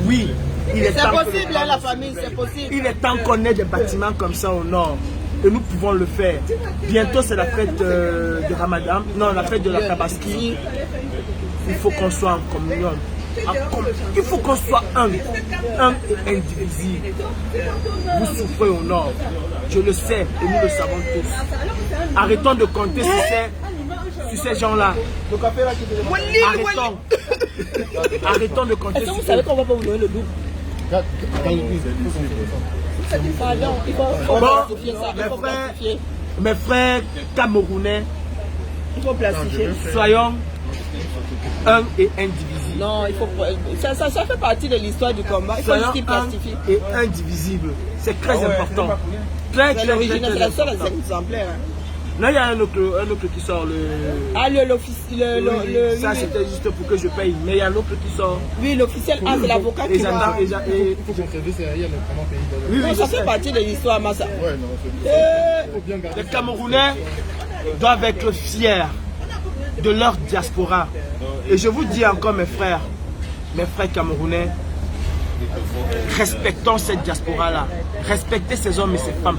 B: Oui, il est temps.
A: C'est possible, hein, la famille, c'est possible.
B: Il est temps qu'on ait des bâtiments comme ça au Nord. Et nous pouvons le faire. Bientôt, c'est la fête de Ramadan. Non, la fête de la Tabaski. Il faut qu'on soit en communion. Il faut qu'on soit un et indivisible. Vous souffrez au Nord. Je le sais et nous le savons tous. Arrêtons de compter sur ces gens-là. Arrêtons de compter sur
A: vous savez qu'on va pas vous donner le double? Pardon, il faut plastifier ça.
B: Mes frères camerounais,
A: il faut plastifier.
B: Soyons un et indivisible.
A: Non, il faut. Ça fait partie de l'histoire du combat. Il faut aussi plastifier.
B: Et indivisible. C'est très important.
A: C'est l'original, c'est la seule exemplaire.
B: Là, il y a un autre qui sort.
A: Ah,
B: ça, c'était juste pour que je paye. Mais il y a un autre qui sort.
A: Oui, l'officiel. Ah, c'est l'avocat qui va.
C: Il faut qu'on prévise derrière le comment pays.
A: Oui, ça fait partie de l'histoire, Massa.
C: Ouais, non,
B: les Camerounais doivent être fiers de leur diaspora. Et je vous dis encore, mes frères camerounais, respectons cette diaspora-là. Respectez ces hommes et ces femmes.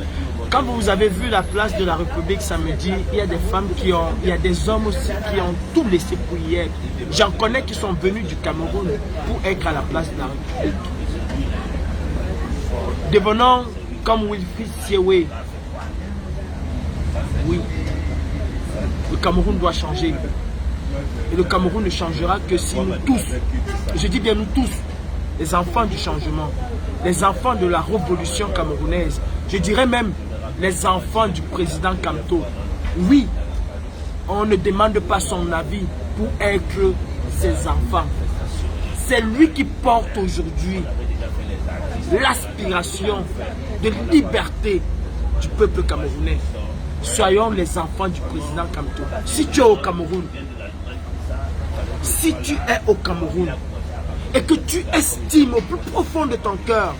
B: Quand vous avez vu la place de la République samedi, il y a des femmes il y a des hommes aussi qui ont tout laissé pour hier. J'en connais qui sont venus du Cameroun pour être à la place de la République. Devenons comme Wilfried Siéwé. Oui, le Cameroun doit changer. Et le Cameroun ne changera que si nous tous, je dis bien nous tous, les enfants du changement, les enfants de la révolution camerounaise, je dirais même les enfants du président Kamto. Oui, on ne demande pas son avis pour être ses enfants. C'est lui qui porte aujourd'hui l'aspiration de liberté du peuple camerounais. Soyons les enfants du président Kamto. Si tu es au Cameroun, et que tu estimes au plus profond de ton cœur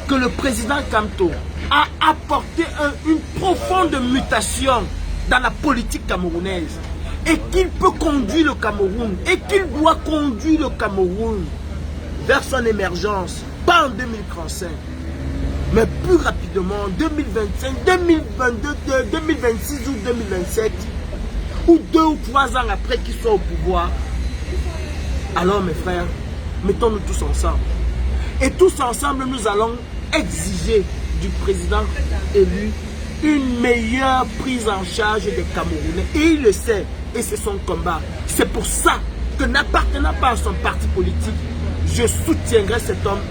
B: que le président Kamto a apporté une profonde mutation dans la politique camerounaise et qu'il peut conduire le Cameroun et qu'il doit conduire le Cameroun vers son émergence, pas en 2035, mais plus rapidement en 2025, 2022, 2026 ou 2027, ou 2 ou 3 ans après qu'il soit au pouvoir. Alors mes frères, mettons-nous tous ensemble. Et tous ensemble, nous allons exiger du président élu une meilleure prise en charge des Camerounais. Et il le sait, et c'est son combat. C'est pour ça que n'appartenant pas à son parti politique, je soutiendrai cet homme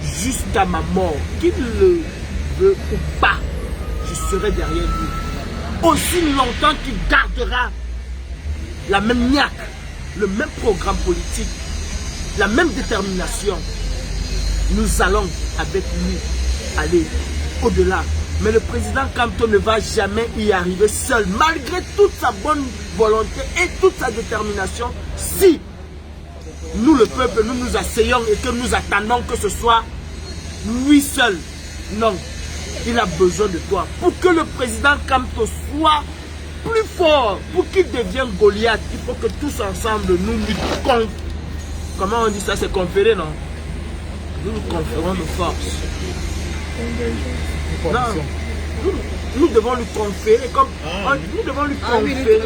B: jusqu'à ma mort. Qu'il le veut ou pas, je serai derrière lui. Aussi longtemps qu'il gardera la même niaque, le même programme politique, la même détermination, nous allons avec lui aller au-delà. Mais le président Kamto ne va jamais y arriver seul, malgré toute sa bonne volonté et toute sa détermination. Si nous, le peuple, nous nous asseyons et que nous attendons que ce soit lui seul, non, il a besoin de toi. Pour que le président Kamto soit plus fort, pour qu'il devienne Goliath, il faut que tous ensemble nous luttons. Comment on dit ça? C'est conférer, non? Nous nous conférons nos forces. Non, nous devons lui conférer comme nous devons lui conférer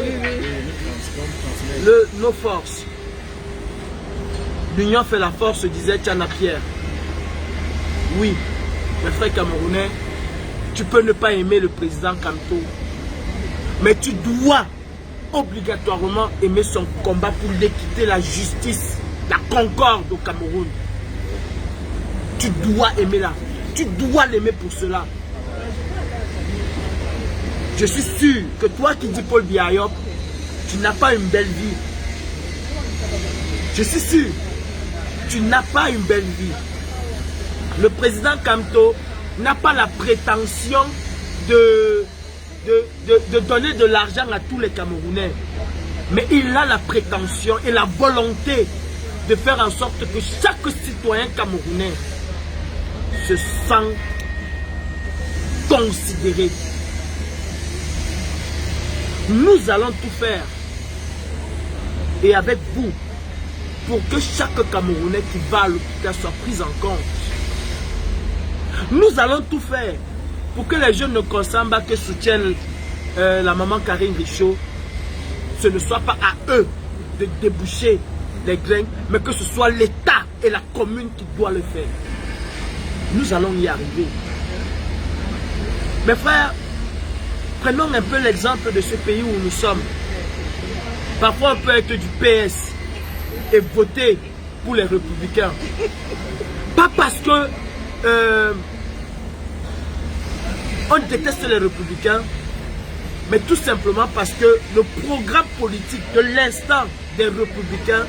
B: nos forces. L'union fait la force, disait Tchana Pierre. Oui, mes frères camerounais, tu peux ne pas aimer le président Kamto, mais tu dois obligatoirement aimer son combat pour l'équité, la justice, la concorde au Cameroun. Tu dois aimer là. Tu dois l'aimer pour cela. Je suis sûr que toi qui dis Paul Biya-Yop, tu n'as pas une belle vie. Je suis sûr, tu n'as pas une belle vie. Le président Kamto n'a pas la prétention de donner de l'argent à tous les Camerounais. Mais il a la prétention et la volonté de faire en sorte que chaque citoyen camerounais se sent considéré. Nous allons tout faire, et avec vous, pour que chaque Camerounais qui va à l'hôpital soit pris en compte. Nous allons tout faire pour que les jeunes de Konsamba qui soutiennent la maman Karine Richaud, ce ne soit pas à eux de déboucher les grains, mais que ce soit l'État et la commune qui doivent le faire. Nous allons y arriver. Mes frères, prenons un peu l'exemple de ce pays où nous sommes. Parfois, on peut être du PS et voter pour les Républicains. Pas parce que on déteste les Républicains, mais tout simplement parce que le programme politique de l'instant des Républicains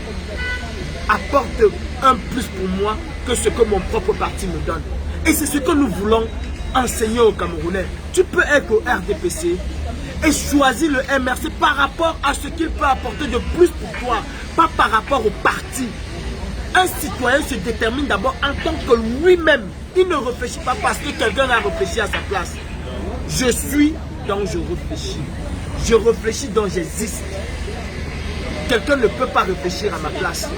B: apporte un plus pour moi que ce que mon propre parti me donne. Et c'est ce que nous voulons enseigner aux Camerounais. Tu peux être au RDPC et choisir le MRC par rapport à ce qu'il peut apporter de plus pour toi, pas par rapport au parti. Un citoyen se détermine d'abord en tant que lui-même. Il ne réfléchit pas parce que quelqu'un a réfléchi à sa place. Je suis donc je réfléchis. Je réfléchis donc j'existe. Quelqu'un ne peut pas réfléchir à ma place.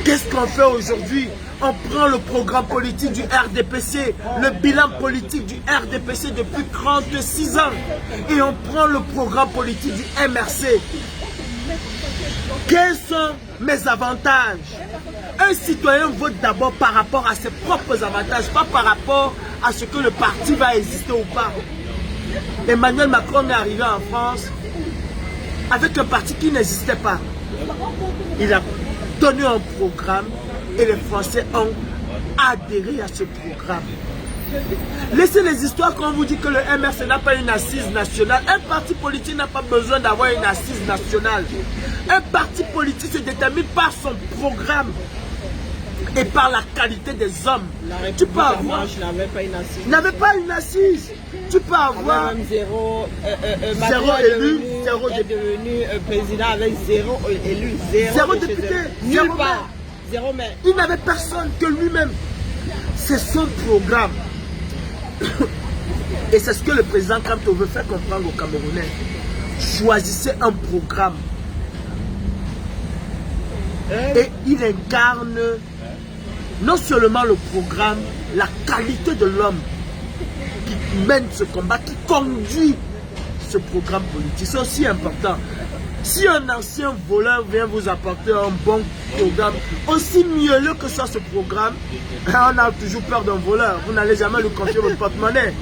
B: Qu'est-ce qu'on fait aujourd'hui? On prend le programme politique du RDPC, le bilan politique du RDPC depuis 36 ans. Et on prend le programme politique du MRC. Quels sont mes avantages? Un citoyen vote d'abord par rapport à ses propres avantages, pas par rapport à ce que le parti va exister ou pas. Emmanuel Macron est arrivé en France avec un parti qui n'existait pas. Il a donné un programme et les Français ont adhéré à ce programme. Laissez les histoires quand on vous dit que le MRC n'a pas une assise nationale. Un parti politique n'a pas besoin d'avoir une assise nationale. Un parti politique se détermine par son programme et par la qualité des hommes. Tu peux avoir... n'avait pas une assise. Tu peux avoir...
A: Même zéro
B: élu, zéro
A: député. Devenu président avec zéro élu,
B: zéro député.
A: Nulle part. Zéro maire.
B: Il n'avait personne que lui-même. C'est son programme. Et c'est ce que le président Kamto veut faire comprendre aux Camerounais. Choisissez un programme. Et il incarne non seulement le programme, la qualité de l'homme qui mène ce combat, qui conduit ce programme politique. C'est aussi important. Si un ancien voleur vient vous apporter un bon programme, aussi mielleux que soit ce programme, on a toujours peur d'un voleur. Vous n'allez jamais lui confier votre porte-monnaie.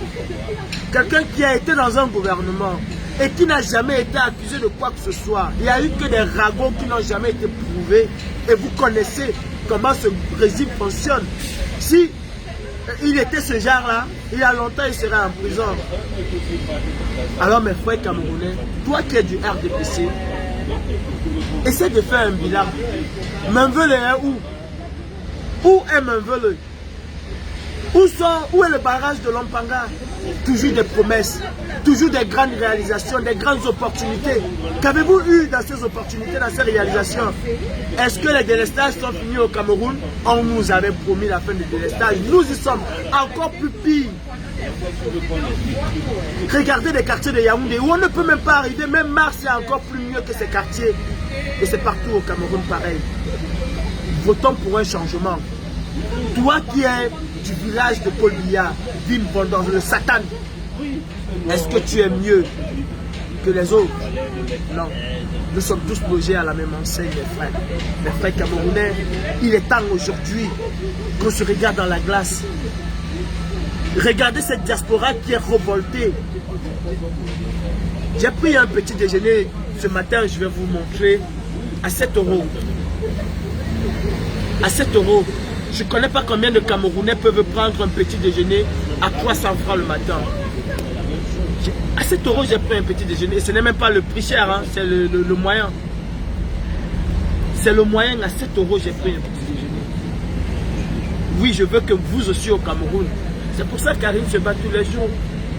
B: Quelqu'un qui a été dans un gouvernement et qui n'a jamais été accusé de quoi que ce soit. Il n'y a eu que des ragots qui n'ont jamais été prouvés. Et vous connaissez comment ce régime fonctionne. Si il était ce genre-là, il y a longtemps, il serait en prison. Alors mes frères camerounais, toi qui es du RDPC, essaie de faire un bilan. Menvele est où? Où est Menvele? Où est le barrage de Lompanga? Toujours des promesses, toujours des grandes réalisations, des grandes opportunités. Qu'avez-vous eu dans ces opportunités, dans ces réalisations? Est-ce que les délestages sont finis au Cameroun? On nous avait promis la fin des délestages. Nous y sommes encore plus pire. Regardez les quartiers de Yaoundé où on ne peut même pas arriver. Même Mars est encore plus mieux que ces quartiers. Et c'est partout au Cameroun pareil. Votons pour un changement. Toi qui es du village de Paul Biya, Vimbondon, le Satan, est-ce que tu es mieux que les autres? Non. Nous sommes tous logés à la même enseigne, mes frères. Mes frères camerounais, il est temps aujourd'hui qu'on se regarde dans la glace. Regardez cette diaspora qui est révoltée. J'ai pris un petit déjeuner ce matin, je vais vous montrer, à 7 €. À 7 €. Je ne connais pas combien de Camerounais peuvent prendre un petit déjeuner à 300 francs le matin. À 7 € j'ai pris un petit déjeuner. Ce n'est même pas le prix cher, hein, c'est le moyen. C'est le moyen. À 7 € j'ai pris un petit déjeuner. Oui, je veux que vous aussi au Cameroun. C'est pour ça que Karim se bat tous les jours.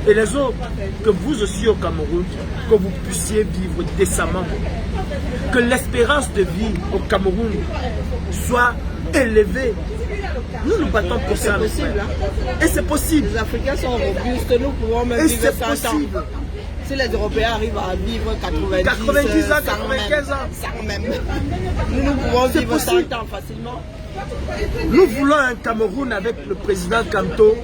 B: Et les autres, que vous aussi au Cameroun, que vous puissiez vivre décemment. Que l'espérance de vie au Cameroun soit élevée. Nous nous battons pour ça.
A: C'est possible. Hein?
B: Et c'est possible.
A: Les Africains sont robustes, nous pouvons même
B: Et
A: vivre
B: c'est
A: 100 ans.
B: possible.
A: Si les Européens arrivent à vivre 90
B: ans,
A: 100
B: 95 ans.
A: Sans même. Nous pouvons
B: C'est
A: vivre 100
B: possible.
A: ans facilement.
B: Nous voulons un Cameroun avec le président Kanto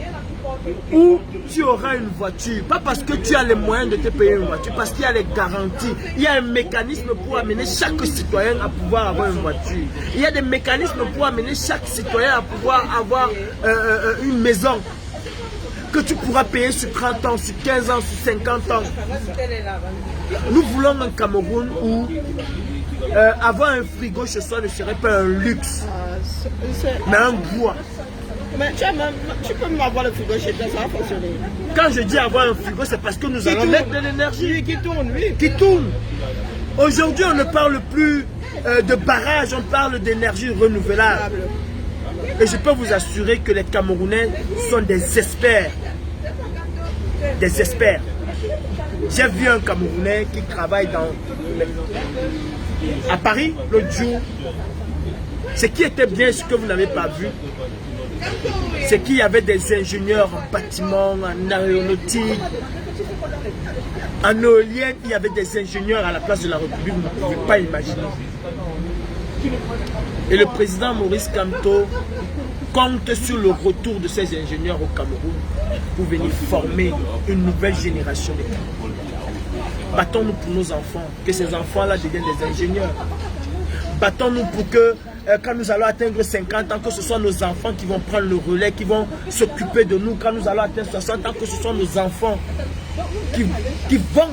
B: où tu auras une voiture. Pas parce que tu as les moyens de te payer une voiture, parce qu'il y a les garanties. Il y a un mécanisme pour amener chaque citoyen à pouvoir avoir une voiture. Il y a des mécanismes pour amener chaque citoyen à pouvoir avoir une maison que tu pourras payer sur 30 ans, sur 15 ans, sur 50 ans. Nous voulons un Cameroun où avoir un frigo chez soi ne serait pas un luxe, mais un droit.
A: Mais tu peux m'avoir le frigo chez toi, ça va fonctionner.
B: Quand je dis avoir un frigo, c'est parce que nous allons mettre de l'énergie.
A: Qui tourne, oui.
B: Qui tourne. Aujourd'hui, on ne parle plus de barrage, on parle d'énergie renouvelable. Et je peux vous assurer que les Camerounais sont des experts. Des experts. J'ai vu un Camerounais qui travaille à Paris l'autre jour. Ce qui était bien, ce que vous n'avez pas vu, c'est qu'il y avait des ingénieurs en bâtiment, en aéronautique, en éolienne. Il y avait des ingénieurs à la place de la République, vous ne pouvez pas imaginer. Et le président Maurice Kamto compte sur le retour de ces ingénieurs au Cameroun pour venir former une nouvelle génération de Camerounais. Battons-nous pour nos enfants, que ces enfants-là deviennent des ingénieurs. Battons-nous pour que quand nous allons atteindre 50 ans, que ce soit nos enfants qui vont prendre le relais, qui vont s'occuper de nous. Quand nous allons atteindre 60 ans, que ce soit nos enfants qui vont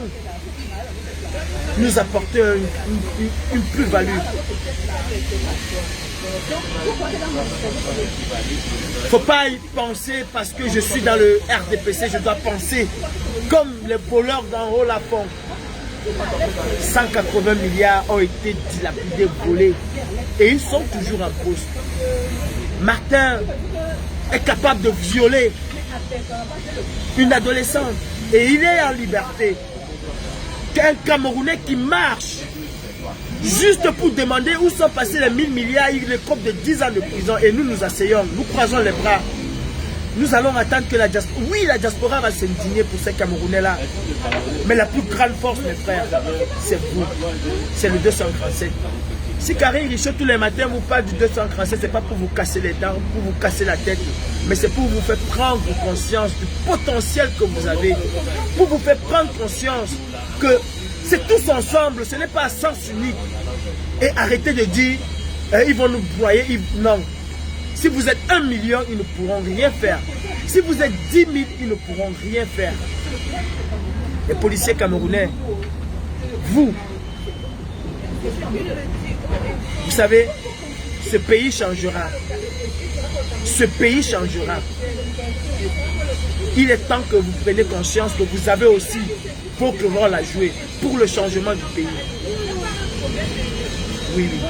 B: nous apporter une plus-value. Il ne faut pas y penser parce que je suis dans le RDPC, je dois penser comme les voleurs d'en haut la font. 180 milliards ont été dilapidés, volés. Et ils sont toujours en poste. Martin est capable de violer une adolescente. Et il est en liberté. Qu'un Camerounais qui marche juste pour demander où sont passés les 1000 milliards, il écope de 10 ans de prison. Et nous nous asseyons, nous croisons les bras. Nous allons attendre que la diaspora... Oui, la diaspora va s'indigner pour ces Camerounais-là. Mais la plus grande force, mes frères, c'est vous. C'est le 237. Si Karim Richaud tous les matins vous parle du 237, ce n'est pas pour vous casser les dents, pour vous casser la tête, mais c'est pour vous faire prendre conscience du potentiel que vous avez. Pour vous faire prendre conscience que c'est tous ensemble, ce n'est pas à sens unique. Et arrêtez de dire, ils vont nous broyer. Non. Si vous êtes 1 million, ils ne pourront rien faire. Si vous êtes 10 000, ils ne pourront rien faire. Les policiers camerounais, vous savez, ce pays changera. Ce pays changera. Il est temps que vous preniez conscience que vous avez aussi votre rôle à jouer pour le changement du pays. Oui, oui.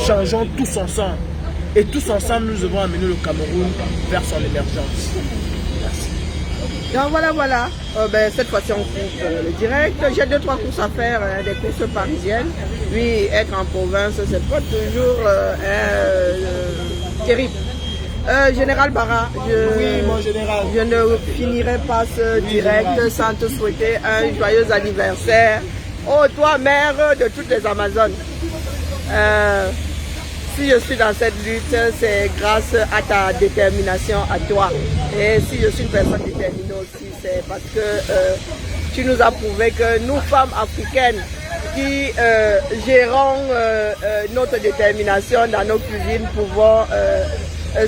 B: Changeons tous ensemble. Et tous ensemble, nous devons amener le Cameroun vers son émergence. Merci.
A: Donc voilà. Cette fois-ci, on coupe le direct. J'ai 2-3 courses à faire, des courses parisiennes. Oui, être en province, c'est pas toujours terrible. Général Barra, je ne finirai pas ce direct sans te souhaiter un joyeux anniversaire. Oh, toi, mère de toutes les Amazones. Si je suis dans cette lutte, c'est grâce à ta détermination, à toi. Et si je suis une personne déterminée aussi, c'est parce que tu nous as prouvé que nous, femmes africaines, qui gérons notre détermination dans nos cuisines, pouvons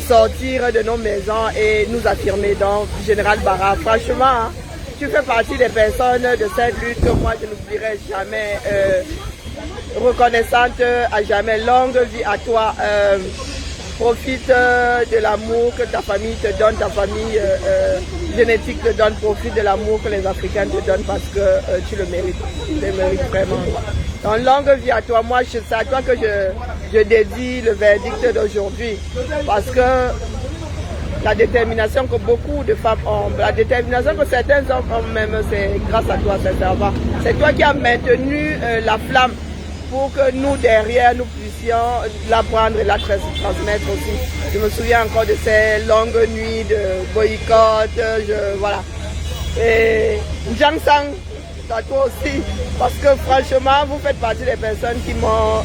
A: sortir de nos maisons et nous affirmer. Donc, Général Barra, franchement, tu fais partie des personnes de cette lutte que moi je n'oublierai jamais. Reconnaissante à jamais, longue vie à toi. Profite de l'amour que ta famille te donne, ta famille génétique te donne. Profite de l'amour que les Africains te donnent parce que tu le mérites. Tu le mérites vraiment. Donc, longue vie à toi. Moi, c'est à toi que je dédie le verdict d'aujourd'hui. Parce que la détermination que beaucoup de femmes ont, la détermination que certains hommes ont même, c'est grâce à toi, sincèrement. C'est toi qui as maintenu la flamme pour que nous, derrière, nous puissions l'apprendre et la transmettre aussi. Je me souviens encore de ces longues nuits de boycott, voilà. Et Jiangsang, à toi aussi, parce que franchement, vous faites partie des personnes qui m'ont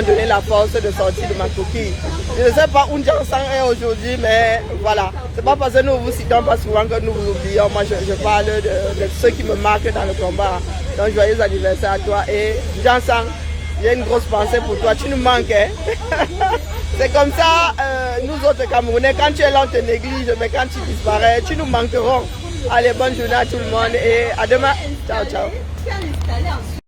A: donné la force de sortir de ma coquille. Je ne sais pas où Jiangsang est aujourd'hui, mais voilà. C'est pas parce que nous vous citons pas souvent que nous vous oublions. Moi, je parle de ceux qui me marquent dans le combat. Donc, joyeux anniversaire à toi. Et Jiangsang, j'ai une grosse pensée pour toi. Tu nous manques, hein? C'est comme ça, nous autres Camerounais, quand tu es là, on te néglige, mais quand tu disparais, tu nous manquerons. Allez, bonne journée à tout le monde et à demain. Ciao, ciao.